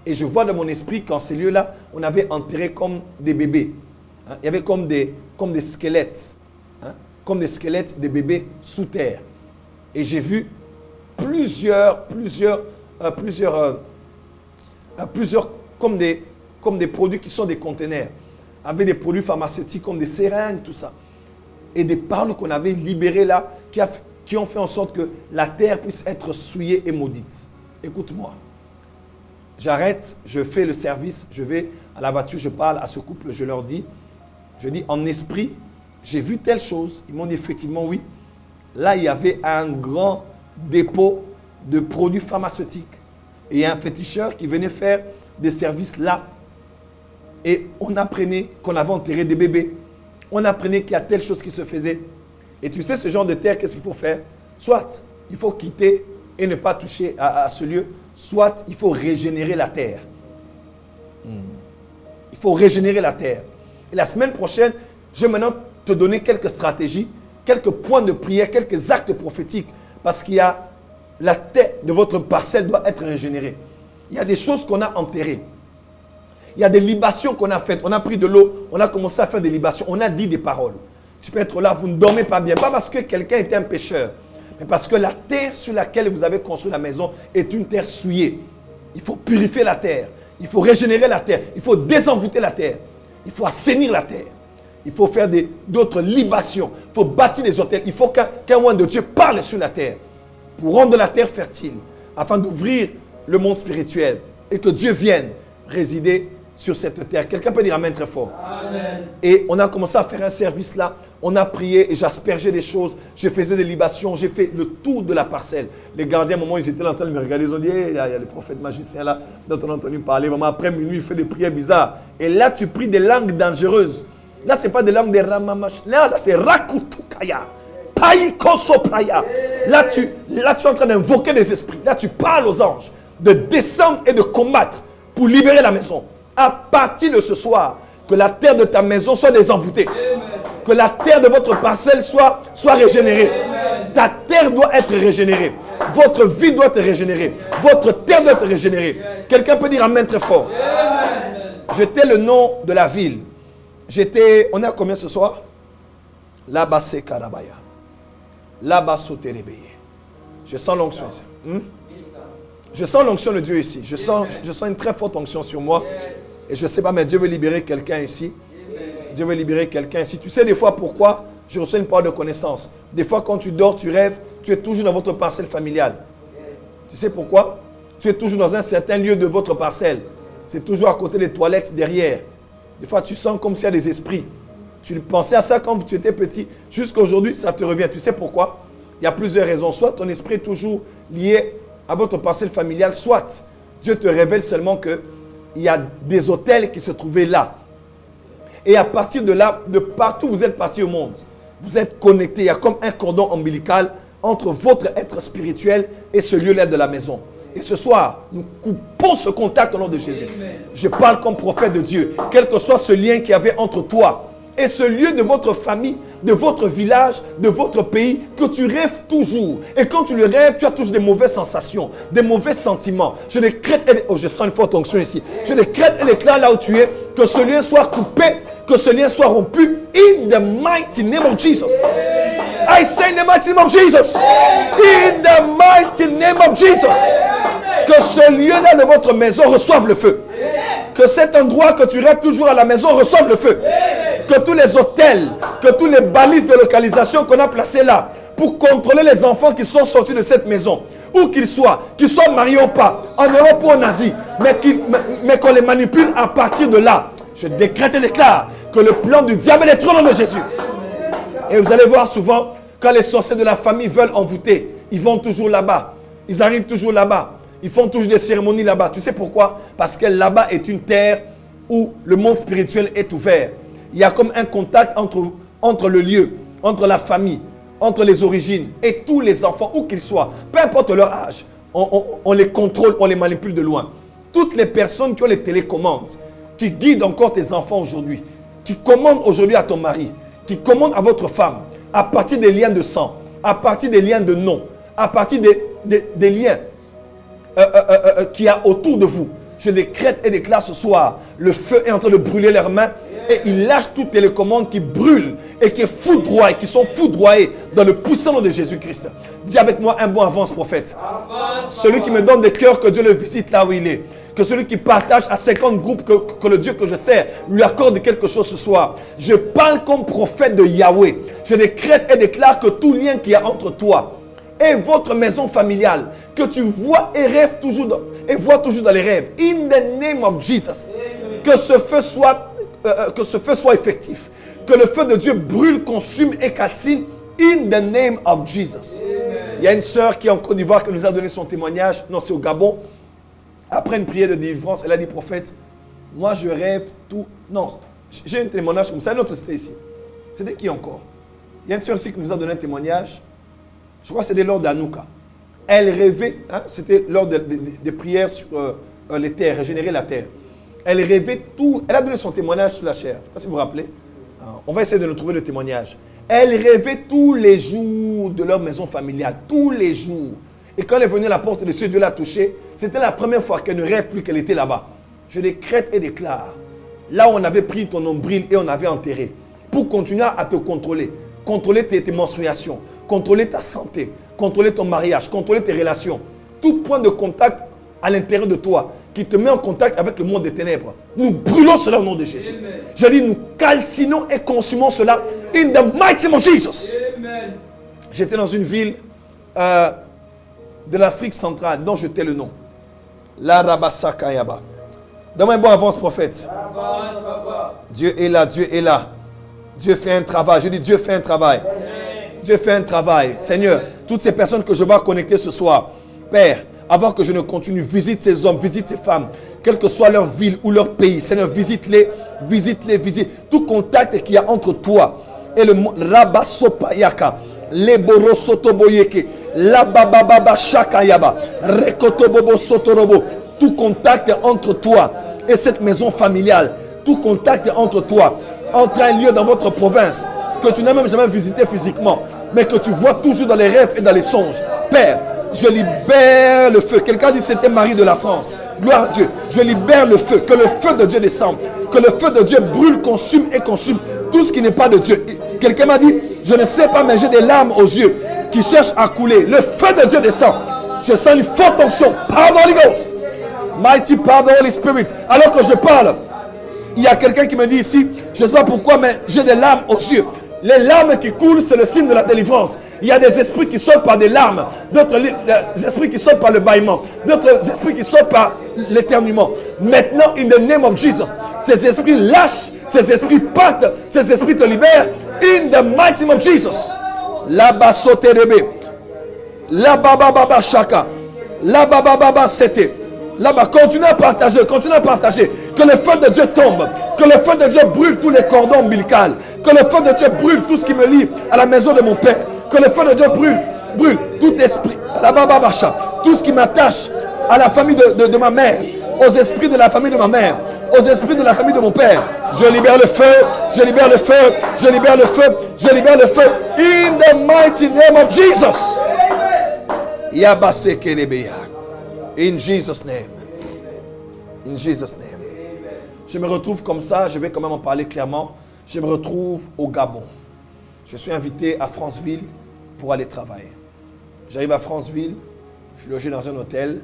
et je vois dans mon esprit qu'en ces lieux-là, on avait enterré comme des bébés. Hein? Il y avait comme des squelettes. Hein? Comme des squelettes de bébés sous terre. Et j'ai vu plusieurs comme des produits qui sont des conteneurs. Avec des produits pharmaceutiques comme des seringues, tout ça. Et des paroles qu'on avait libérées là, qui ont fait en sorte que la terre puisse être souillée et maudite. Écoute-moi. J'arrête, je fais le service, je vais à la voiture, je parle à ce couple, je leur dis, en esprit, j'ai vu telle chose. Ils m'ont dit effectivement oui. Là, il y avait un grand dépôt de produits pharmaceutiques. Et il y a un féticheur qui venait faire des services là. Et on apprenait qu'on avait enterré des bébés. On apprenait qu'il y a telle chose qui se faisait. Et tu sais, ce genre de terre, qu'est-ce qu'il faut faire? Soit il faut quitter et ne pas toucher à ce lieu, soit il faut régénérer la terre. Il faut régénérer la terre. Et la semaine prochaine, je vais maintenant te donner quelques stratégies, quelques points de prière, quelques actes prophétiques. Parce qu'il y a la terre de votre parcelle doit être régénérée. Il y a des choses qu'on a enterrées. Il y a des libations qu'on a faites. On a pris de l'eau, on a commencé à faire des libations. On a dit des paroles. Je peux être là, vous ne dormez pas bien. Pas parce que quelqu'un était un pécheur, mais parce que la terre sur laquelle vous avez construit la maison est une terre souillée. Il faut purifier la terre. Il faut régénérer la terre. Il faut désenvoûter la terre. Il faut assainir la terre. Il faut faire d'autres libations. Il faut bâtir des hôtels. Il faut qu'un roi de Dieu parle sur la terre pour rendre la terre fertile, afin d'ouvrir le monde spirituel et que Dieu vienne résider sur cette terre. Quelqu'un peut dire amen très fort. Amen. Et on a commencé à faire un service là. On a prié et j'aspergeais des choses. Je faisais des libations. J'ai fait le tour de la parcelle. Les gardiens, à un moment, ils étaient là en train de me regarder. Ils ont dit, hey, il y a le prophète magicien là, dont on a entendu parler. Maman, après minuit, il fait des prières bizarres. Et là, tu pries des langues dangereuses. Là, ce n'est pas des langues des ramamash. Là c'est rakutukaya. Païkosopraya. Là, tu es en train d'invoquer des esprits. Là, tu parles aux anges de descendre et de combattre pour libérer la maison. À partir de ce soir, que la terre de ta maison soit désenvoûtée. Que la terre de votre parcelle soit régénérée. Ta terre doit être régénérée. Votre vie doit être régénérée. Votre terre doit être régénérée. Quelqu'un peut dire amen très fort. J'étais le nom de la ville. On est à combien ce soir? Là-bas, c'est Karabaya. Là-bas, Soterebeye. Je sens l'onction ici. Je sens l'onction de Dieu ici. Je sens une très forte onction sur moi. Et je ne sais pas, mais Dieu veut libérer quelqu'un ici. Dieu veut libérer quelqu'un ici. Tu sais des fois pourquoi je reçois une parole de connaissance. Des fois quand tu dors, tu rêves, tu es toujours dans votre parcelle familiale. Tu sais pourquoi? Tu es toujours dans un certain lieu de votre parcelle. C'est toujours à côté des toilettes derrière. Des fois tu sens comme s'il y a des esprits. Tu pensais à ça quand tu étais petit. Jusqu'à aujourd'hui, ça te revient. Tu sais pourquoi? Il y a plusieurs raisons. Soit ton esprit est toujours lié à votre parcelle familiale, soit Dieu te révèle seulement qu'il y a des hôtels qui se trouvaient là. Et à partir de là, de partout où vous êtes partis au monde, vous êtes connectés. Il y a comme un cordon ombilical entre votre être spirituel et ce lieu-là de la maison. Et ce soir, nous coupons ce contact au nom de Jésus. Je parle comme prophète de Dieu. Quel que soit ce lien qu'il y avait entre toi et ce lieu de votre famille, de votre village, de votre pays, que tu rêves toujours. Et quand tu le rêves, tu as toujours des mauvaises sensations, des mauvais sentiments. Je décrète, je sens une forte onction ici. Je décrète et déclare là où tu es, que ce lien soit coupé, que ce lien soit rompu. In the mighty name of Jesus. I say in the mighty name of Jesus. In the mighty name of Jesus. Que ce lieu-là de votre maison reçoive le feu. Que cet endroit que tu rêves toujours à la maison reçoive le feu. Que tous les hôtels, que tous les balises de localisation qu'on a placés là pour contrôler les enfants qui sont sortis de cette maison, où qu'ils soient mariés ou pas, en Europe ou en Asie, mais qu'on les manipule à partir de là. Je décrète et déclare que le plan du diable est trop au nom de Jésus. Et vous allez voir souvent, quand les sorciers de la famille veulent envoûter, ils vont toujours là-bas. Ils arrivent toujours là-bas. Ils font toujours des cérémonies là-bas. Tu sais pourquoi? Parce que là-bas est une terre où le monde spirituel est ouvert. Il y a comme un contact entre le lieu, entre la famille, entre les origines et tous les enfants, où qu'ils soient, peu importe leur âge. On les contrôle, on les manipule de loin. Toutes les personnes qui ont les télécommandes, qui guident encore tes enfants aujourd'hui, qui commandent aujourd'hui à ton mari, qui commandent à votre femme, à partir des liens de sang, à partir des liens de nom, à partir des liens qu'il y a autour de vous. Je décrète et déclare ce soir, le feu est en train de brûler leurs mains et ils lâchent toutes les commandes qui brûlent et qui sont foudroyées dans le puissant nom de Jésus-Christ. Dis avec moi un bon avance, prophète. Celui qui me donne des cœurs, que Dieu le visite là où il est. Que celui qui partage à 50 groupes, que le Dieu que je sers lui accorde quelque chose ce soir. Je parle comme prophète de Yahweh. Je décrète et déclare que tout lien qu'il y a entre toi et votre maison familiale, que tu vois et rêves toujours vois toujours dans les rêves. In the name of Jesus. Que ce feu soit effectif. Que le feu de Dieu brûle, consume et calcine. In the name of Jesus. Amen. Il y a une sœur qui est en Côte d'Ivoire qui nous a donné son témoignage. Non, c'est au Gabon. Après une prière de délivrance, elle a dit, prophète, moi je rêve tout. Non, j'ai un témoignage comme ça. Notre c'était ici. C'était qui encore? Il y a une sœur ici qui nous a donné un témoignage. Je crois que c'était lors d'Anouka. Elle rêvait, c'était lors des prières sur les terres, régénérer la terre. Elle rêvait tout. Elle a donné son témoignage sur la chair. Je ne sais pas si vous vous rappelez. On va essayer de nous trouver le témoignage. Elle rêvait tous les jours de leur maison familiale. Tous les jours. Et quand elle est venue à la porte de Dieu, Dieu l'a touchée. C'était la première fois qu'elle ne rêve plus qu'elle était là-bas. Je décrète et déclare. Là où on avait pris ton nombril et on avait enterré. Pour continuer à te contrôler. Contrôler tes menstruations. Contrôler ta santé. Contrôler ton mariage. Contrôler tes relations. Tout point de contact à l'intérieur de toi qui te met en contact avec le monde des ténèbres. Nous brûlons cela au nom de Jésus. Je dis, nous calcinons et consumons cela in the mighty name of Jesus. J'étais dans une ville de l'Afrique centrale dont je tais le nom. La Rabasakayaba. Donne-moi un bon avance, prophète. Dieu est là, Dieu est là. Dieu fait un travail. Je dis, Dieu fait un travail. Dieu fait un travail. Seigneur, toutes ces personnes que je vais connecter ce soir, Père, avant que je ne continue, visite ces hommes, visite ces femmes, quelle que soit leur ville ou leur pays. Seigneur, visite-les, visite-les, visite. Tout contact qu'il y a entre toi et le Rabasopayaka, les Borosotoboyeke, la Bababa Shakayaba, Rekotobobo Sotorobo. Tout contact entre toi et cette maison familiale. Tout contact entre toi, entre un lieu dans votre province, que tu n'as même jamais visité physiquement, mais que tu vois toujours dans les rêves et dans les songes. Père, je libère le feu. Quelqu'un dit c'était Marie de la France. Gloire à Dieu. Je libère le feu. Que le feu de Dieu descende. Que le feu de Dieu brûle, consume et consume tout ce qui n'est pas de Dieu. Quelqu'un m'a dit, je ne sais pas, mais j'ai des larmes aux yeux qui cherchent à couler. Le feu de Dieu descend. Je sens une forte onction. Power of the Holy Ghost. Mighty power of the Holy Spirit. Alors que je parle, il y a quelqu'un qui me dit ici, je ne sais pas pourquoi, mais j'ai des larmes aux yeux. Les larmes qui coulent, c'est le signe de la délivrance. Il y a des esprits qui sortent par des larmes, d'autres esprits qui sortent par le bâillement, d'autres esprits qui sortent par l'éternuement. Maintenant, in the name of Jesus, ces esprits lâchent, ces esprits partent, ces esprits te libèrent. In the mighty name of Jesus. Là-bas, sauterebe. Là-bas, baba, shaka. Là-bas, baba, c'était. Là-bas, continue à partager, continue à partager. Que le feu de Dieu tombe. Que le feu de Dieu brûle tous les cordons ombilicaux. Que le feu de Dieu brûle tout ce qui me lie à la maison de mon Père. Que le feu de Dieu brûle tout esprit. Tout ce qui m'attache à la famille de ma mère. Aux esprits de la famille de ma mère. Aux esprits de la famille de mon Père. Je libère le feu. Je libère le feu. Je libère le feu. Je libère le feu. In the mighty name of Jesus. Yabase Kelebeya. In Jesus' name. In Jesus' name. Je me retrouve comme ça, je vais quand même en parler clairement. Je me retrouve au Gabon. Je suis invité à Franceville pour aller travailler. J'arrive à Franceville, je suis logé dans un hôtel.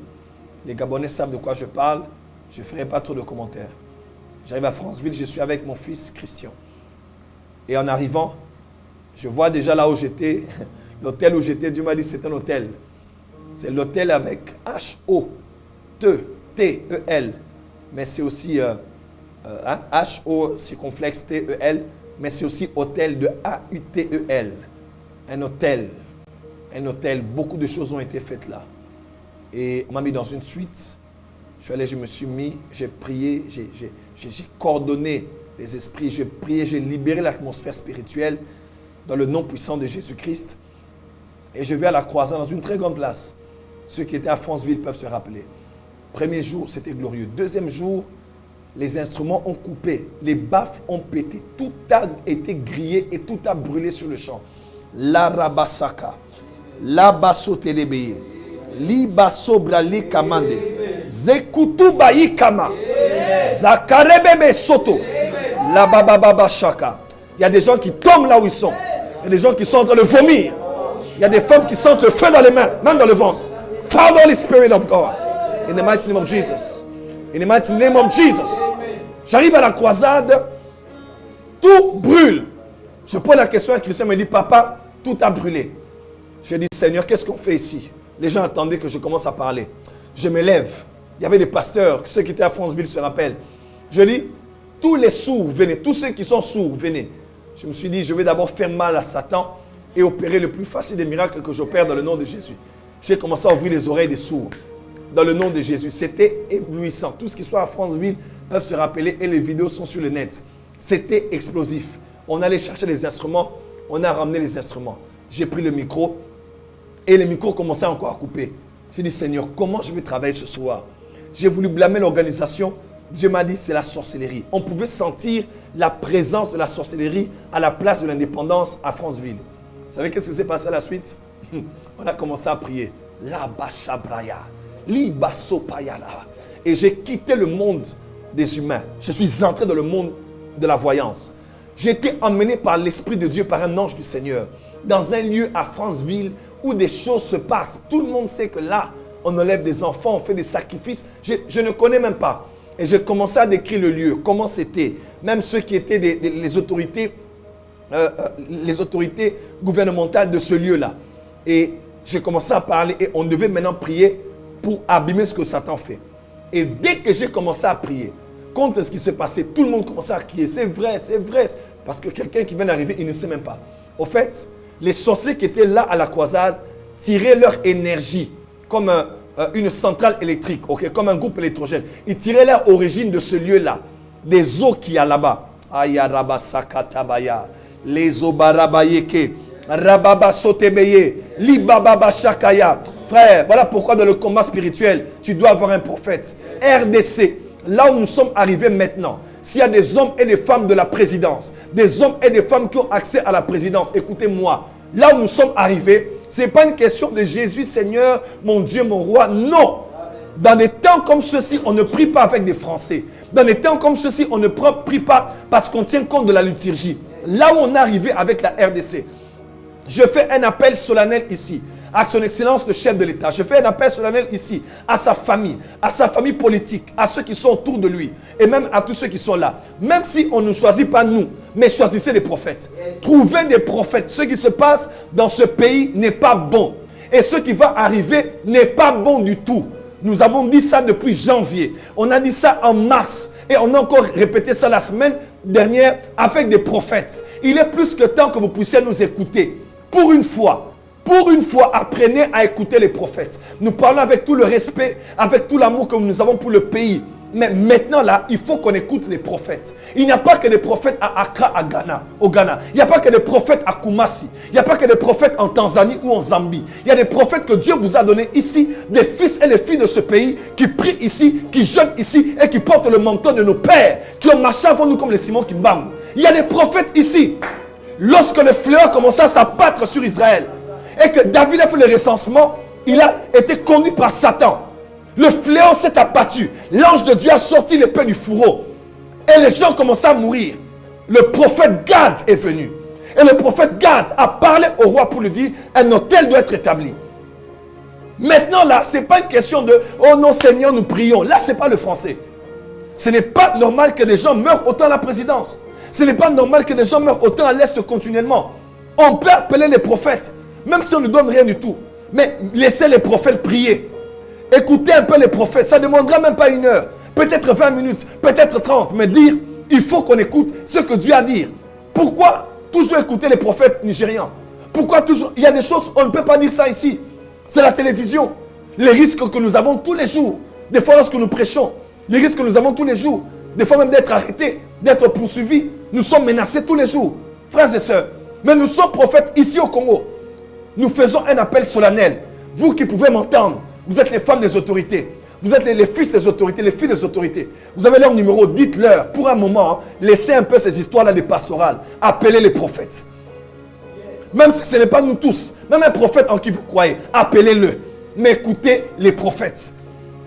Les Gabonais savent de quoi je parle. Je ne ferai pas trop de commentaires. J'arrive à Franceville, je suis avec mon fils Christian. Et en arrivant, je vois déjà là où j'étais, l'hôtel où j'étais, Dieu m'a dit c'est un hôtel. C'est l'hôtel avec H-O-T-E-L. Mais c'est aussi H-O circonflexe T-E-L. Mais c'est aussi hôtel de A-U-T-E-L. Un hôtel. Un hôtel. Beaucoup de choses ont été faites là. Et on m'a mis dans une suite. Je suis allé, je me suis mis, j'ai prié, j'ai coordonné les esprits, j'ai prié, j'ai libéré l'atmosphère spirituelle dans le nom puissant de Jésus-Christ. Et je vais à la croisade dans une très grande place. Ceux qui étaient à Franceville peuvent se rappeler. Premier jour, c'était glorieux. Deuxième jour, les instruments ont coupé, les baffles ont pété, tout a été grillé et tout a brûlé sur le champ. La rabasaka, la basso telebeye, li basso brali kamande, zekutu bayi kama, zakarebebe soto, la bababa shaka. Il y a des gens qui tombent là où ils sont. Il y a des gens qui sont en train de vomir. Il y a des femmes qui sentent le feu dans les mains, même dans le ventre. Father, Holy Spirit of God. In the mighty name of Jesus. In the mighty name of Jesus. J'arrive à la croisade. Tout brûle. Je pose la question à Christian, il me dit, papa, tout a brûlé. Je dis, Seigneur, qu'est-ce qu'on fait ici? Les gens attendaient que je commence à parler. Je me lève. Il y avait des pasteurs, ceux qui étaient à Franceville se rappellent. Je dis, tous les sourds, venez. Tous ceux qui sont sourds, venez. Je me suis dit, je vais d'abord faire mal à Satan et opérer le plus facile des miracles que j'opère dans le nom de Jésus. J'ai commencé à ouvrir les oreilles des sourds dans le nom de Jésus. C'était éblouissant. Tout ce qui soit à Franceville peuvent se rappeler et les vidéos sont sur le net. C'était explosif. On allait chercher les instruments, on a ramené les instruments. J'ai pris le micro et le micro commençait encore à couper. J'ai dit, Seigneur, comment je vais travailler ce soir? J'ai voulu blâmer l'organisation. Dieu m'a dit, c'est la sorcellerie. On pouvait sentir la présence de la sorcellerie à la place de l'indépendance à Franceville. Vous savez qu'est-ce qui s'est passé à la suite? On a commencé à prier. Et j'ai quitté le monde des humains. Je suis entré dans le monde de la voyance. J'ai été emmené par l'Esprit de Dieu, par un ange du Seigneur, dans un lieu à Franceville où des choses se passent. Tout le monde sait que là, on enlève des enfants, on fait des sacrifices. Je ne connais même pas. Et j'ai commencé à décrire le lieu, comment c'était. Même ceux qui étaient les autorités gouvernementales de ce lieu-là. Et j'ai commencé à parler et on devait maintenant prier pour abîmer ce que Satan fait. Et dès que j'ai commencé à prier contre ce qui se passait, tout le monde commençait à crier, c'est vrai, c'est vrai. Parce que quelqu'un qui vient d'arriver, il ne sait même pas. Au fait, les sorciers qui étaient là à la croisade tiraient leur énergie comme une centrale électrique, okay, comme un groupe électrogène. Ils tiraient leur origine de ce lieu-là, des eaux qu'il y a là-bas. Ayarabasakatabaya, les obarabayeke, rababa sotebeye, libababa shakaya. Frère, voilà pourquoi dans le combat spirituel, tu dois avoir un prophète. RDC, là où nous sommes arrivés maintenant, s'il y a des hommes et des femmes de la présidence, des hommes et des femmes qui ont accès à la présidence, écoutez-moi, là où nous sommes arrivés, ce n'est pas une question de Jésus, Seigneur, mon Dieu, mon roi. Non. Dans des temps comme ceux-ci, on ne prie pas avec des Français. Dans des temps comme ceux-ci, on ne prie pas parce qu'on tient compte de la liturgie. Là où on est arrivé avec la RDC, je fais un appel solennel ici à son excellence le chef de l'État. Je fais un appel solennel ici à sa famille politique, à ceux qui sont autour de lui et même à tous ceux qui sont là. Même si on ne choisit pas nous, mais choisissez des prophètes. Trouvez des prophètes. Ce qui se passe dans ce pays n'est pas bon. Et ce qui va arriver n'est pas bon du tout. Nous avons dit ça depuis janvier. On a dit ça en mars. Et on a encore répété ça la semaine dernière avec des prophètes. Il est plus que temps que vous puissiez nous écouter. Pour une fois, apprenez à écouter les prophètes. Nous parlons avec tout le respect, avec tout l'amour que nous avons pour le pays. Mais maintenant là, il faut qu'on écoute les prophètes. Il n'y a pas que des prophètes à Accra, au Ghana. Il n'y a pas que des prophètes à Kumasi. Il n'y a pas que des prophètes en Tanzanie ou en Zambie. Il y a des prophètes que Dieu vous a donnés ici, des fils et des filles de ce pays qui prient ici, qui jeûnent ici et qui portent le manteau de nos pères, qui ont marché avant nous comme les Simon Kimbam. Il y a des prophètes ici. Lorsque le fléau commença à s'abattre sur Israël et que David a fait le recensement, il a été conduit par Satan. Le fléau s'est abattu. L'ange de Dieu a sorti l'épée du fourreau. Et les gens commençaient à mourir. Le prophète Gad est venu. Et le prophète Gad a parlé au roi pour lui dire, un hôtel doit être établi. Maintenant là, ce n'est pas une question de, oh non Seigneur, nous prions. Là, ce n'est pas le français. Ce n'est pas normal que des gens meurent autant à la présidence. Ce n'est pas normal que des gens meurent autant à l'Est continuellement. On peut appeler les prophètes, même si on ne donne rien du tout. Mais laissez les prophètes prier. Écoutez un peu les prophètes, ça ne demandera même pas 1 heure, peut-être 20 minutes, peut-être 30, mais dire, il faut qu'on écoute ce que Dieu a à dire. Pourquoi toujours écouter les prophètes nigérians? Pourquoi toujours? Il y a des choses, on ne peut pas dire ça ici. C'est la télévision. Les risques que nous avons tous les jours, des fois lorsque nous prêchons, les risques que nous avons tous les jours, des fois même d'être arrêtés, d'être poursuivis, nous sommes menacés tous les jours, frères et sœurs. Mais nous sommes prophètes ici au Congo. Nous faisons un appel solennel. Vous qui pouvez m'entendre, vous êtes les femmes des autorités. Vous êtes les fils des autorités, les filles des autorités. Vous avez leur numéro, dites-leur. Pour un moment, laissez un peu ces histoires-là des pastorales. Appelez les prophètes. Même si ce n'est pas nous tous. Même un prophète en qui vous croyez, appelez-le. Mais écoutez les prophètes.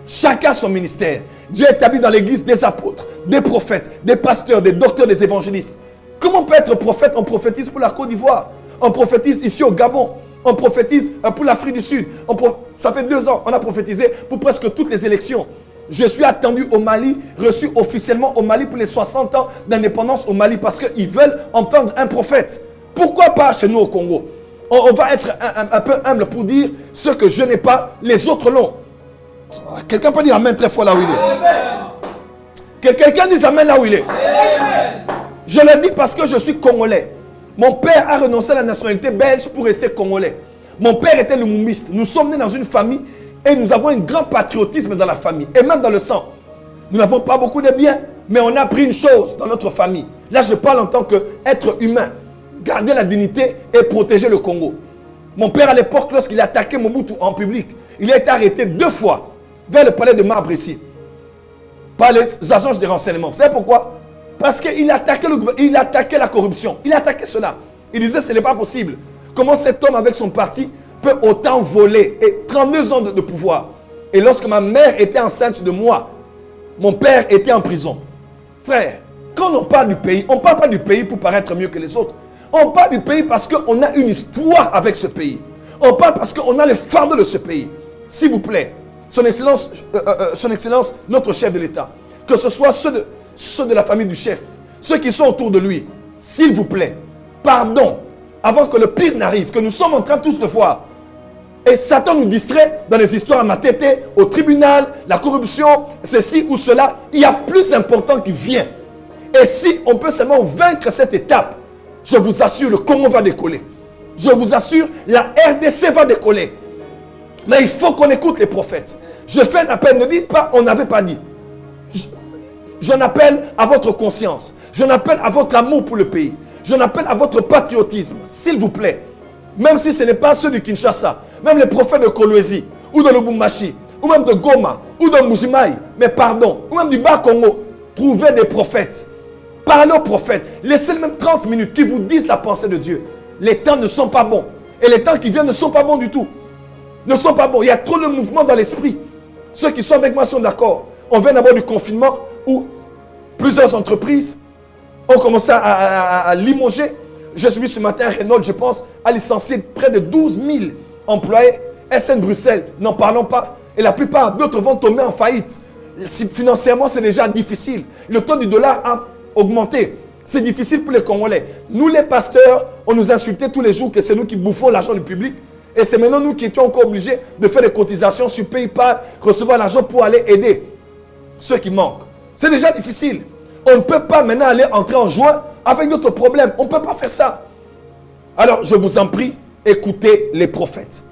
Chacun son ministère. Dieu établit dans l'église des apôtres, des prophètes, des pasteurs, des docteurs, des évangélistes. Comment on peut être prophète? On prophétise pour la Côte d'Ivoire. On prophétise ici au Gabon. On prophétise pour l'Afrique du Sud. Ça fait 2 ans, on a prophétisé pour presque toutes les élections. Je suis attendu au Mali, reçu officiellement au Mali pour les 60 ans d'indépendance au Mali parce qu'ils veulent entendre un prophète. Pourquoi pas chez nous au Congo? On va être un peu humble pour dire ce que je n'ai pas, les autres l'ont. Quelqu'un peut dire amen très fort là où il est. Que quelqu'un dise amen là où il est. Je le dis parce que je suis congolais. Mon père a renoncé à la nationalité belge pour rester congolais. Mon père était lumumbiste. Nous sommes nés dans une famille et nous avons un grand patriotisme dans la famille et même dans le sang. Nous n'avons pas beaucoup de biens, mais on a appris une chose dans notre famille. Là, je parle en tant qu'être humain. Garder la dignité et protéger le Congo. Mon père, à l'époque, lorsqu'il a attaqué Mobutu en public, il a été arrêté 2 fois vers le palais de Marbre ici, par les agences de renseignement. Vous savez pourquoi? Parce qu'il attaquait la corruption. Il attaquait cela. Il disait ce n'est pas possible. Comment cet homme avec son parti peut autant voler et 32 ans de pouvoir. Et lorsque ma mère était enceinte de moi, mon père était en prison. Frère, quand on parle du pays, on ne parle pas du pays pour paraître mieux que les autres. On parle du pays parce qu'on a une histoire avec ce pays. On parle parce qu'on a le fardeau de ce pays. S'il vous plaît, Son Excellence, notre chef de l'État, que ce soit ceux de la famille du chef, ceux qui sont autour de lui, s'il vous plaît, pardon, avant que le pire n'arrive, que nous sommes en train tous de voir. Et Satan nous distrait dans les histoires à Matete, au tribunal, la corruption, ceci ou cela. Il y a plus important qui vient. Et si on peut seulement vaincre cette étape, je vous assure, le Congo va décoller. Je vous assure, la RDC va décoller. Mais il faut qu'on écoute les prophètes. Je fais un appel, ne dites pas, on n'avait pas dit. J'en appelle à votre conscience. J'en appelle à votre amour pour le pays. J'en appelle à votre patriotisme, s'il vous plaît. Même si ce n'est pas ceux du Kinshasa, même les prophètes de Kolwezi ou de Lubumbashi, ou même de Goma, ou de Mbujimayi, mais pardon, ou même du Bas-Congo, trouvez des prophètes. Parlez aux prophètes. Laissez même 30 minutes qui vous disent la pensée de Dieu. Les temps ne sont pas bons. Et les temps qui viennent ne sont pas bons du tout. Ne sont pas bons. Il y a trop de mouvements dans l'esprit. Ceux qui sont avec moi sont d'accord. On vient d'abord du confinement où plusieurs entreprises ont commencé à limoger. Je suis vu ce matin, Renault, je pense, a licencié près de 12 000 employés. SN Bruxelles, n'en parlons pas. Et la plupart d'autres vont tomber en faillite. Financièrement, c'est déjà difficile. Le taux du dollar a augmenté. C'est difficile pour les Congolais. Nous, les pasteurs, on nous insultait tous les jours que c'est nous qui bouffons l'argent du public. Et c'est maintenant nous qui étions encore obligés de faire des cotisations sur PayPal, recevoir l'argent pour aller aider ceux qui manquent. C'est déjà difficile. On ne peut pas maintenant aller entrer en joie avec d'autres problèmes. On ne peut pas faire ça. Alors, je vous en prie, écoutez les prophètes.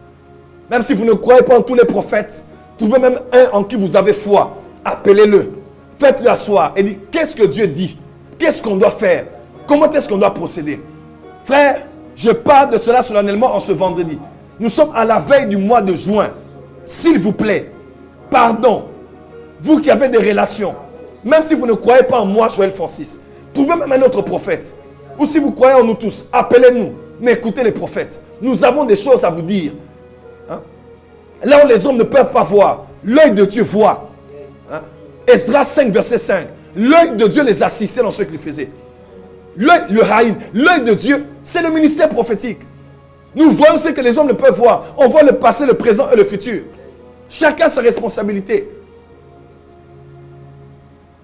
Même si vous ne croyez pas en tous les prophètes, trouvez même un en qui vous avez foi. Appelez-le. Faites-le asseoir et dites, qu'est-ce que Dieu dit? Qu'est-ce qu'on doit faire? Comment est-ce qu'on doit procéder? Frère, je parle de cela solennellement en ce vendredi. Nous sommes à la veille du mois de juin. S'il vous plaît, pardon. Vous qui avez des relations, même si vous ne croyez pas en moi, Joël Francis, trouvez même un autre prophète. Ou si vous croyez en nous tous, appelez-nous. Mais écoutez les prophètes. Nous avons des choses à vous dire. Hein? Là où les hommes ne peuvent pas voir, l'œil de Dieu voit. Hein? Esdras 5, verset 5. L'œil de Dieu les assistait dans ce qu'ils faisaient. L'œil de Dieu, c'est le ministère prophétique. Nous voyons ce que les hommes ne peuvent voir. On voit le passé, le présent et le futur. Chacun sa responsabilité.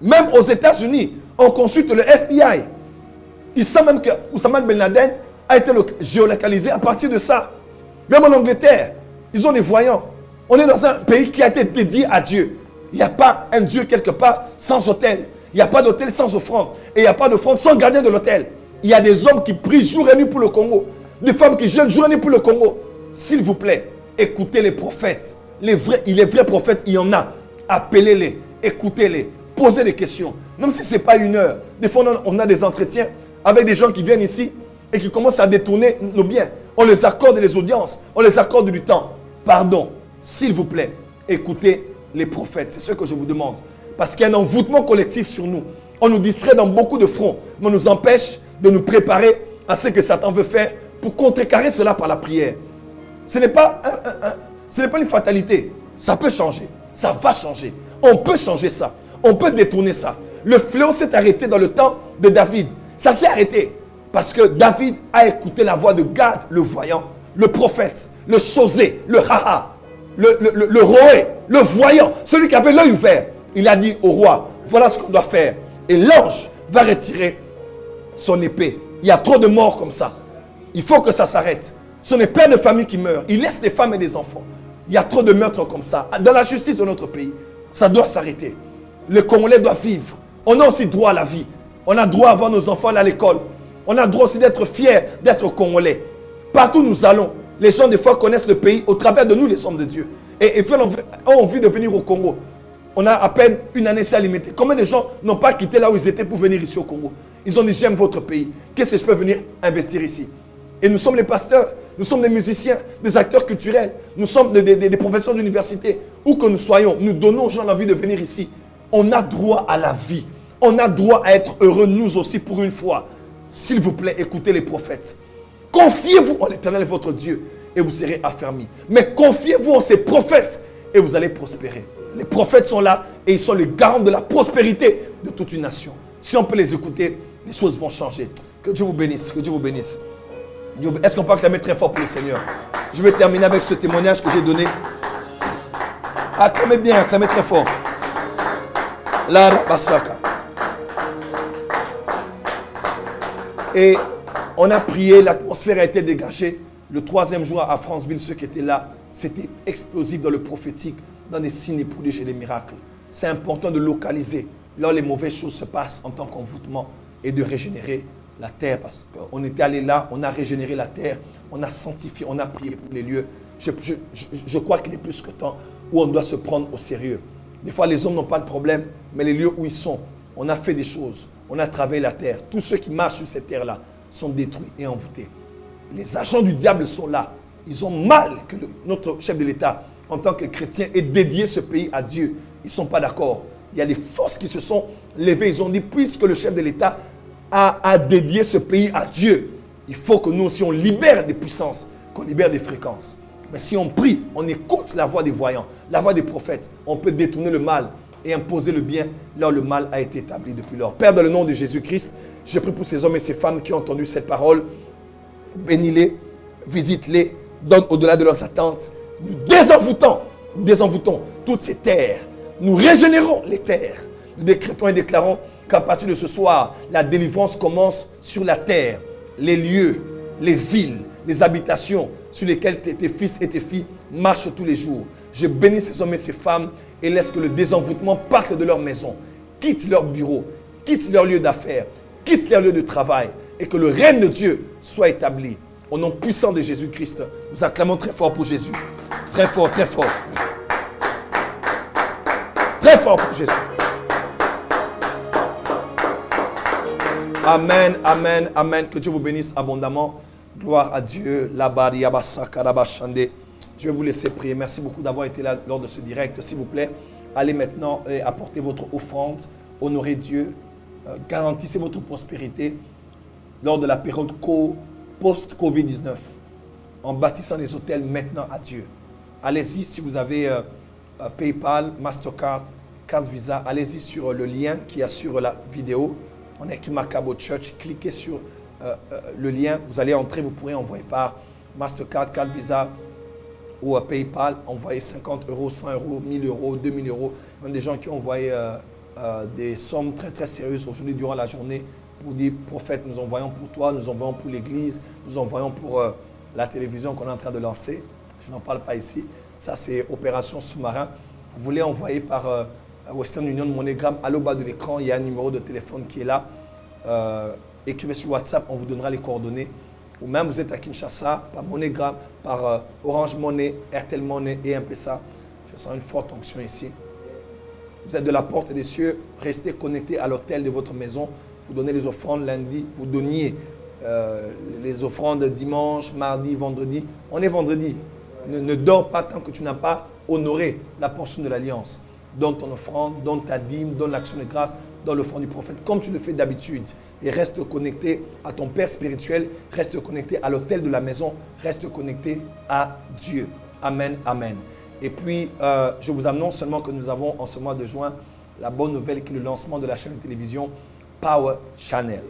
Même aux États-Unis, on consulte le FBI. Il sent même que Oussama Ben Laden a été géolocalisé à partir de ça. Même en Angleterre, ils ont des voyants. On est dans un pays qui a été dédié à Dieu. Il n'y a pas un Dieu quelque part sans autel. Il n'y a pas d'autel sans offrande. Et il n'y a pas d'offrande sans gardien de l'autel. Il y a des hommes qui prient jour et nuit pour le Congo. Des femmes qui jeûnent jour et nuit pour le Congo. S'il vous plaît, écoutez les prophètes. Les vrais prophètes, il y en a. Appelez-les, écoutez-les, posez des questions. Même si ce n'est pas une heure. Des fois, on a des entretiens avec des gens qui viennent ici et qui commencent à détourner nos biens. On les accorde des audiences, on les accorde du temps. Pardon, s'il vous plaît, écoutez les prophètes. C'est ce que je vous demande. Parce qu'il y a un envoûtement collectif sur nous. On nous distrait dans beaucoup de fronts, mais on nous empêche de nous préparer à ce que Satan veut faire pour contrecarrer cela par la prière. Ce n'est pas une fatalité. Ça peut changer. Ça va changer. On peut changer ça. On peut détourner ça. Le fléau s'est arrêté dans le temps de David. Ça s'est arrêté parce que David a écouté la voix de Gad, le voyant, le prophète, le chosé, le haha, le roé, le voyant, celui qui avait l'œil ouvert. Il a dit au roi, voilà ce qu'on doit faire. Et l'ange va retirer son épée. Il y a trop de morts comme ça. Il faut que ça s'arrête. Ce n'est pas de famille qui meurt. Il laisse des femmes et des enfants. Il y a trop de meurtres comme ça. Dans la justice de notre pays, ça doit s'arrêter. Les Congolais doivent vivre. On a aussi droit à la vie. On a droit à voir nos enfants aller à l'école. On a droit aussi d'être fiers d'être Congolais. Partout où nous allons, les gens des fois connaissent le pays au travers de nous, les hommes de Dieu. Et ont envie de venir au Congo. On a à peine une année si limitée. Combien de gens n'ont pas quitté là où ils étaient pour venir ici au Congo? Ils ont dit, j'aime votre pays. Qu'est-ce que je peux venir investir ici? Et nous sommes les pasteurs, nous sommes des musiciens, des acteurs culturels, nous sommes des professeurs d'université. Où que nous soyons, nous donnons aux gens l'envie de venir ici. On a droit à la vie. On a droit à être heureux, nous aussi, pour une fois. S'il vous plaît, écoutez les prophètes. Confiez-vous en l'Éternel, votre Dieu, et vous serez affermis. Mais confiez-vous en ces prophètes, et vous allez prospérer. Les prophètes sont là, et ils sont les garants de la prospérité de toute une nation. Si on peut les écouter, les choses vont changer. Que Dieu vous bénisse, que Dieu vous bénisse. Est-ce qu'on peut acclamer très fort pour le Seigneur? Je vais terminer avec ce témoignage que j'ai donné. Acclamez bien, acclamez très fort. La Rabasaka. Et on a prié, l'atmosphère a été dégagée. Le 3e jour à Franceville, ceux qui étaient là, c'était explosif dans le prophétique, dans des signes, des prodiges et des miracles. C'est important de localiser là où les mauvaises choses se passent en tant qu'envoûtement et de régénérer la terre. Parce qu'on était allé là, on a régénéré la terre, on a sanctifié, on a prié pour les lieux. Je crois qu'il est plus que temps où on doit se prendre au sérieux. Des fois, les hommes n'ont pas de problème, mais les lieux où ils sont, on a fait des choses. On a travaillé la terre. Tous ceux qui marchent sur cette terre-là sont détruits et envoûtés. Les agents du diable sont là. Ils ont mal que notre chef de l'État en tant que chrétiens et dédier ce pays à Dieu. Ils ne sont pas d'accord. Il y a des forces qui se sont levées. Ils ont dit, puisque le chef de l'État a dédié ce pays à Dieu, il faut que nous aussi, on libère des puissances, qu'on libère des fréquences. Mais si on prie, on écoute la voix des voyants, la voix des prophètes, on peut détourner le mal et imposer le bien là où le mal a été établi depuis lors. Père, dans le nom de Jésus-Christ, je prie pour ces hommes et ces femmes qui ont entendu cette parole. Bénis-les, visite-les, donne au-delà de leurs attentes. Nous désenvoûtons toutes ces terres. Nous régénérons les terres. Nous décrétons et déclarons qu'à partir de ce soir, la délivrance commence sur la terre. Les lieux, les villes, les habitations sur lesquelles tes fils et tes filles marchent tous les jours. Je bénis ces hommes et ces femmes et laisse que le désenvoûtement parte de leur maison, quitte leur bureau, quitte leur lieu d'affaires, quitte leur lieu de travail et que le règne de Dieu soit établi. Au nom puissant de Jésus-Christ, nous acclamons très fort pour Jésus. Très fort, très fort. Très fort pour Jésus. Amen, amen, amen. Que Dieu vous bénisse abondamment. Gloire à Dieu. Je vais vous laisser prier. Merci beaucoup d'avoir été là lors de ce direct. S'il vous plaît, allez maintenant et apportez votre offrande. Honorez Dieu. Garantissez votre prospérité lors de la période post-Covid-19. En bâtissant les hôtels maintenant à Dieu. Allez-y si vous avez PayPal, Mastercard, carte Visa. Allez-y sur le lien qui est sur la vidéo. On est écrit Macabo Church. Cliquez sur le lien. Vous allez entrer. Vous pourrez envoyer par Mastercard, carte Visa ou PayPal. Envoyer 50 euros, 100 euros, 1000 euros, 2000 euros. Même des gens qui ont envoyé des sommes très très sérieuses aujourd'hui durant la journée pour dire prophète, nous envoyons pour toi, nous envoyons pour l'église, nous envoyons pour la télévision qu'on est en train de lancer. Je n'en parle pas ici. Ça, c'est opération sous-marin. Vous voulez envoyer par Western Union MoneyGram, à l'au bas de l'écran, il y a un numéro de téléphone qui est là. Écrivez sur WhatsApp, on vous donnera les coordonnées. Ou même vous êtes à Kinshasa, par MoneyGram, par Orange Money, Airtel Money et M-Pesa. Je sens une forte onction ici. Vous êtes de la porte des cieux, restez connectés à l'hôtel de votre maison. Vous donnez les offrandes lundi, vous donniez les offrandes dimanche, mardi, vendredi. On est vendredi. Ne dors pas tant que tu n'as pas honoré la portion de l'alliance. Donne ton offrande, donne ta dîme, donne l'action de grâce, donne l'offrande du prophète, comme tu le fais d'habitude. Et reste connecté à ton Père spirituel, reste connecté à l'autel de la maison, reste connecté à Dieu. Amen, amen. Et puis, je vous annonce seulement que nous avons en ce mois de juin la bonne nouvelle qui est le lancement de la chaîne de télévision Power Channel.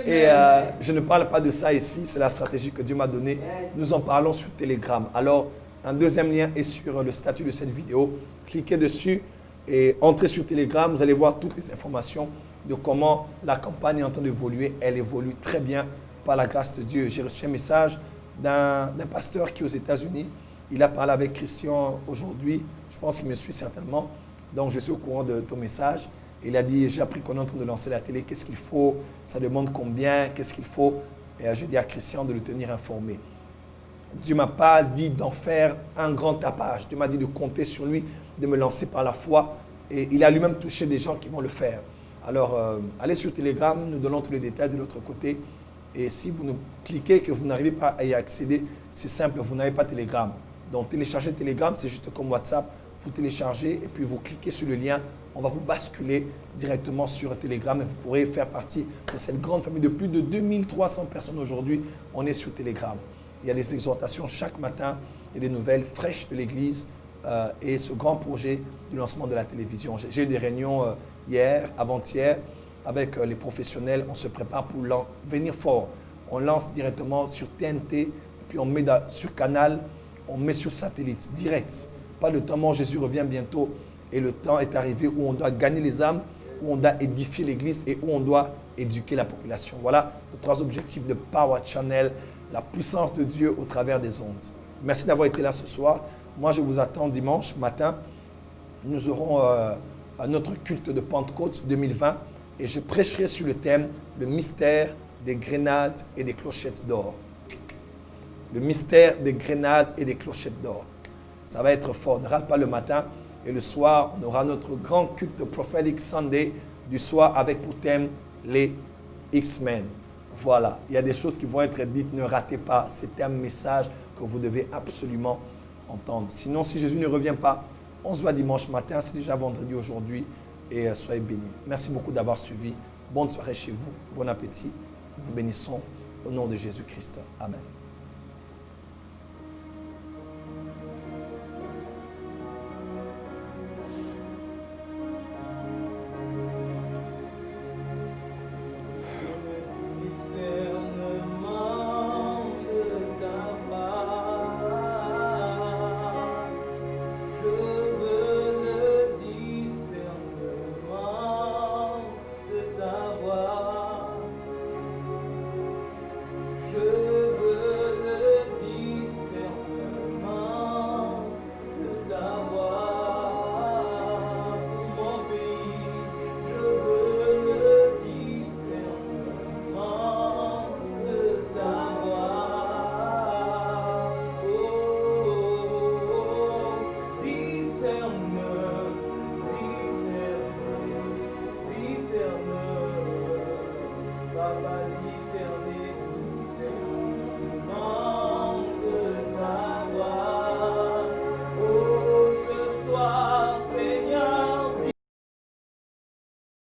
Et je ne parle pas de ça ici, c'est la stratégie que Dieu m'a donnée. Nous en parlons sur Telegram. Alors, un deuxième lien est sur le statut de cette vidéo. Cliquez dessus et entrez sur Telegram. Vous allez voir toutes les informations de comment la campagne est en train d'évoluer. Elle évolue très bien par la grâce de Dieu. J'ai reçu un message d'un pasteur qui est aux États-Unis. Il a parlé avec Christian aujourd'hui. Je pense qu'il me suit certainement. Donc, je suis au courant de ton message. Il a dit, j'ai appris qu'on est en train de lancer la télé. Qu'est-ce qu'il faut? Ça demande combien? Qu'est-ce qu'il faut? Et j'ai dit à Christian de le tenir informé. Dieu ne m'a pas dit d'en faire un grand tapage. Dieu m'a dit de compter sur lui, de me lancer par la foi. Et il a lui-même touché des gens qui vont le faire. Alors, allez sur Telegram, nous donnons tous les détails de l'autre côté. Et si vous nous cliquez et que vous n'arrivez pas à y accéder, c'est simple, vous n'avez pas Telegram. Donc, télécharger Telegram, c'est juste comme WhatsApp. Vous téléchargez et puis vous cliquez sur le lien. On va vous basculer directement sur Telegram et vous pourrez faire partie de cette grande famille de plus de 2300 personnes aujourd'hui. On est sur Telegram. Il y a des exhortations chaque matin et des nouvelles fraîches de l'Église et ce grand projet du lancement de la télévision. J'ai eu des réunions hier, avant-hier, avec les professionnels. On se prépare pour venir fort. On lance directement sur TNT, puis on met sur Canal, on met sur satellite, direct. Pas le temps où Jésus revient bientôt et le temps est arrivé où on doit gagner les âmes, où on doit édifier l'Église et où on doit éduquer la population. Voilà les 3 objectifs de Power Channel. La puissance de Dieu au travers des ondes. Merci d'avoir été là ce soir. Moi, je vous attends dimanche matin. Nous aurons notre culte de Pentecôte 2020 et je prêcherai sur le thème « Le mystère des grenades et des clochettes d'or ». Le mystère des grenades et des clochettes d'or. Ça va être fort. Ne rate pas le matin et le soir, on aura notre grand culte Prophetic Sunday du soir avec pour thème les X-Men. Voilà, il y a des choses qui vont être dites, ne ratez pas, c'était un message que vous devez absolument entendre. Sinon, si Jésus ne revient pas, on se voit dimanche matin, c'est déjà vendredi aujourd'hui, et soyez bénis. Merci beaucoup d'avoir suivi. Bonne soirée chez vous, bon appétit. Nous vous bénissons au nom de Jésus-Christ. Amen.
Papa dit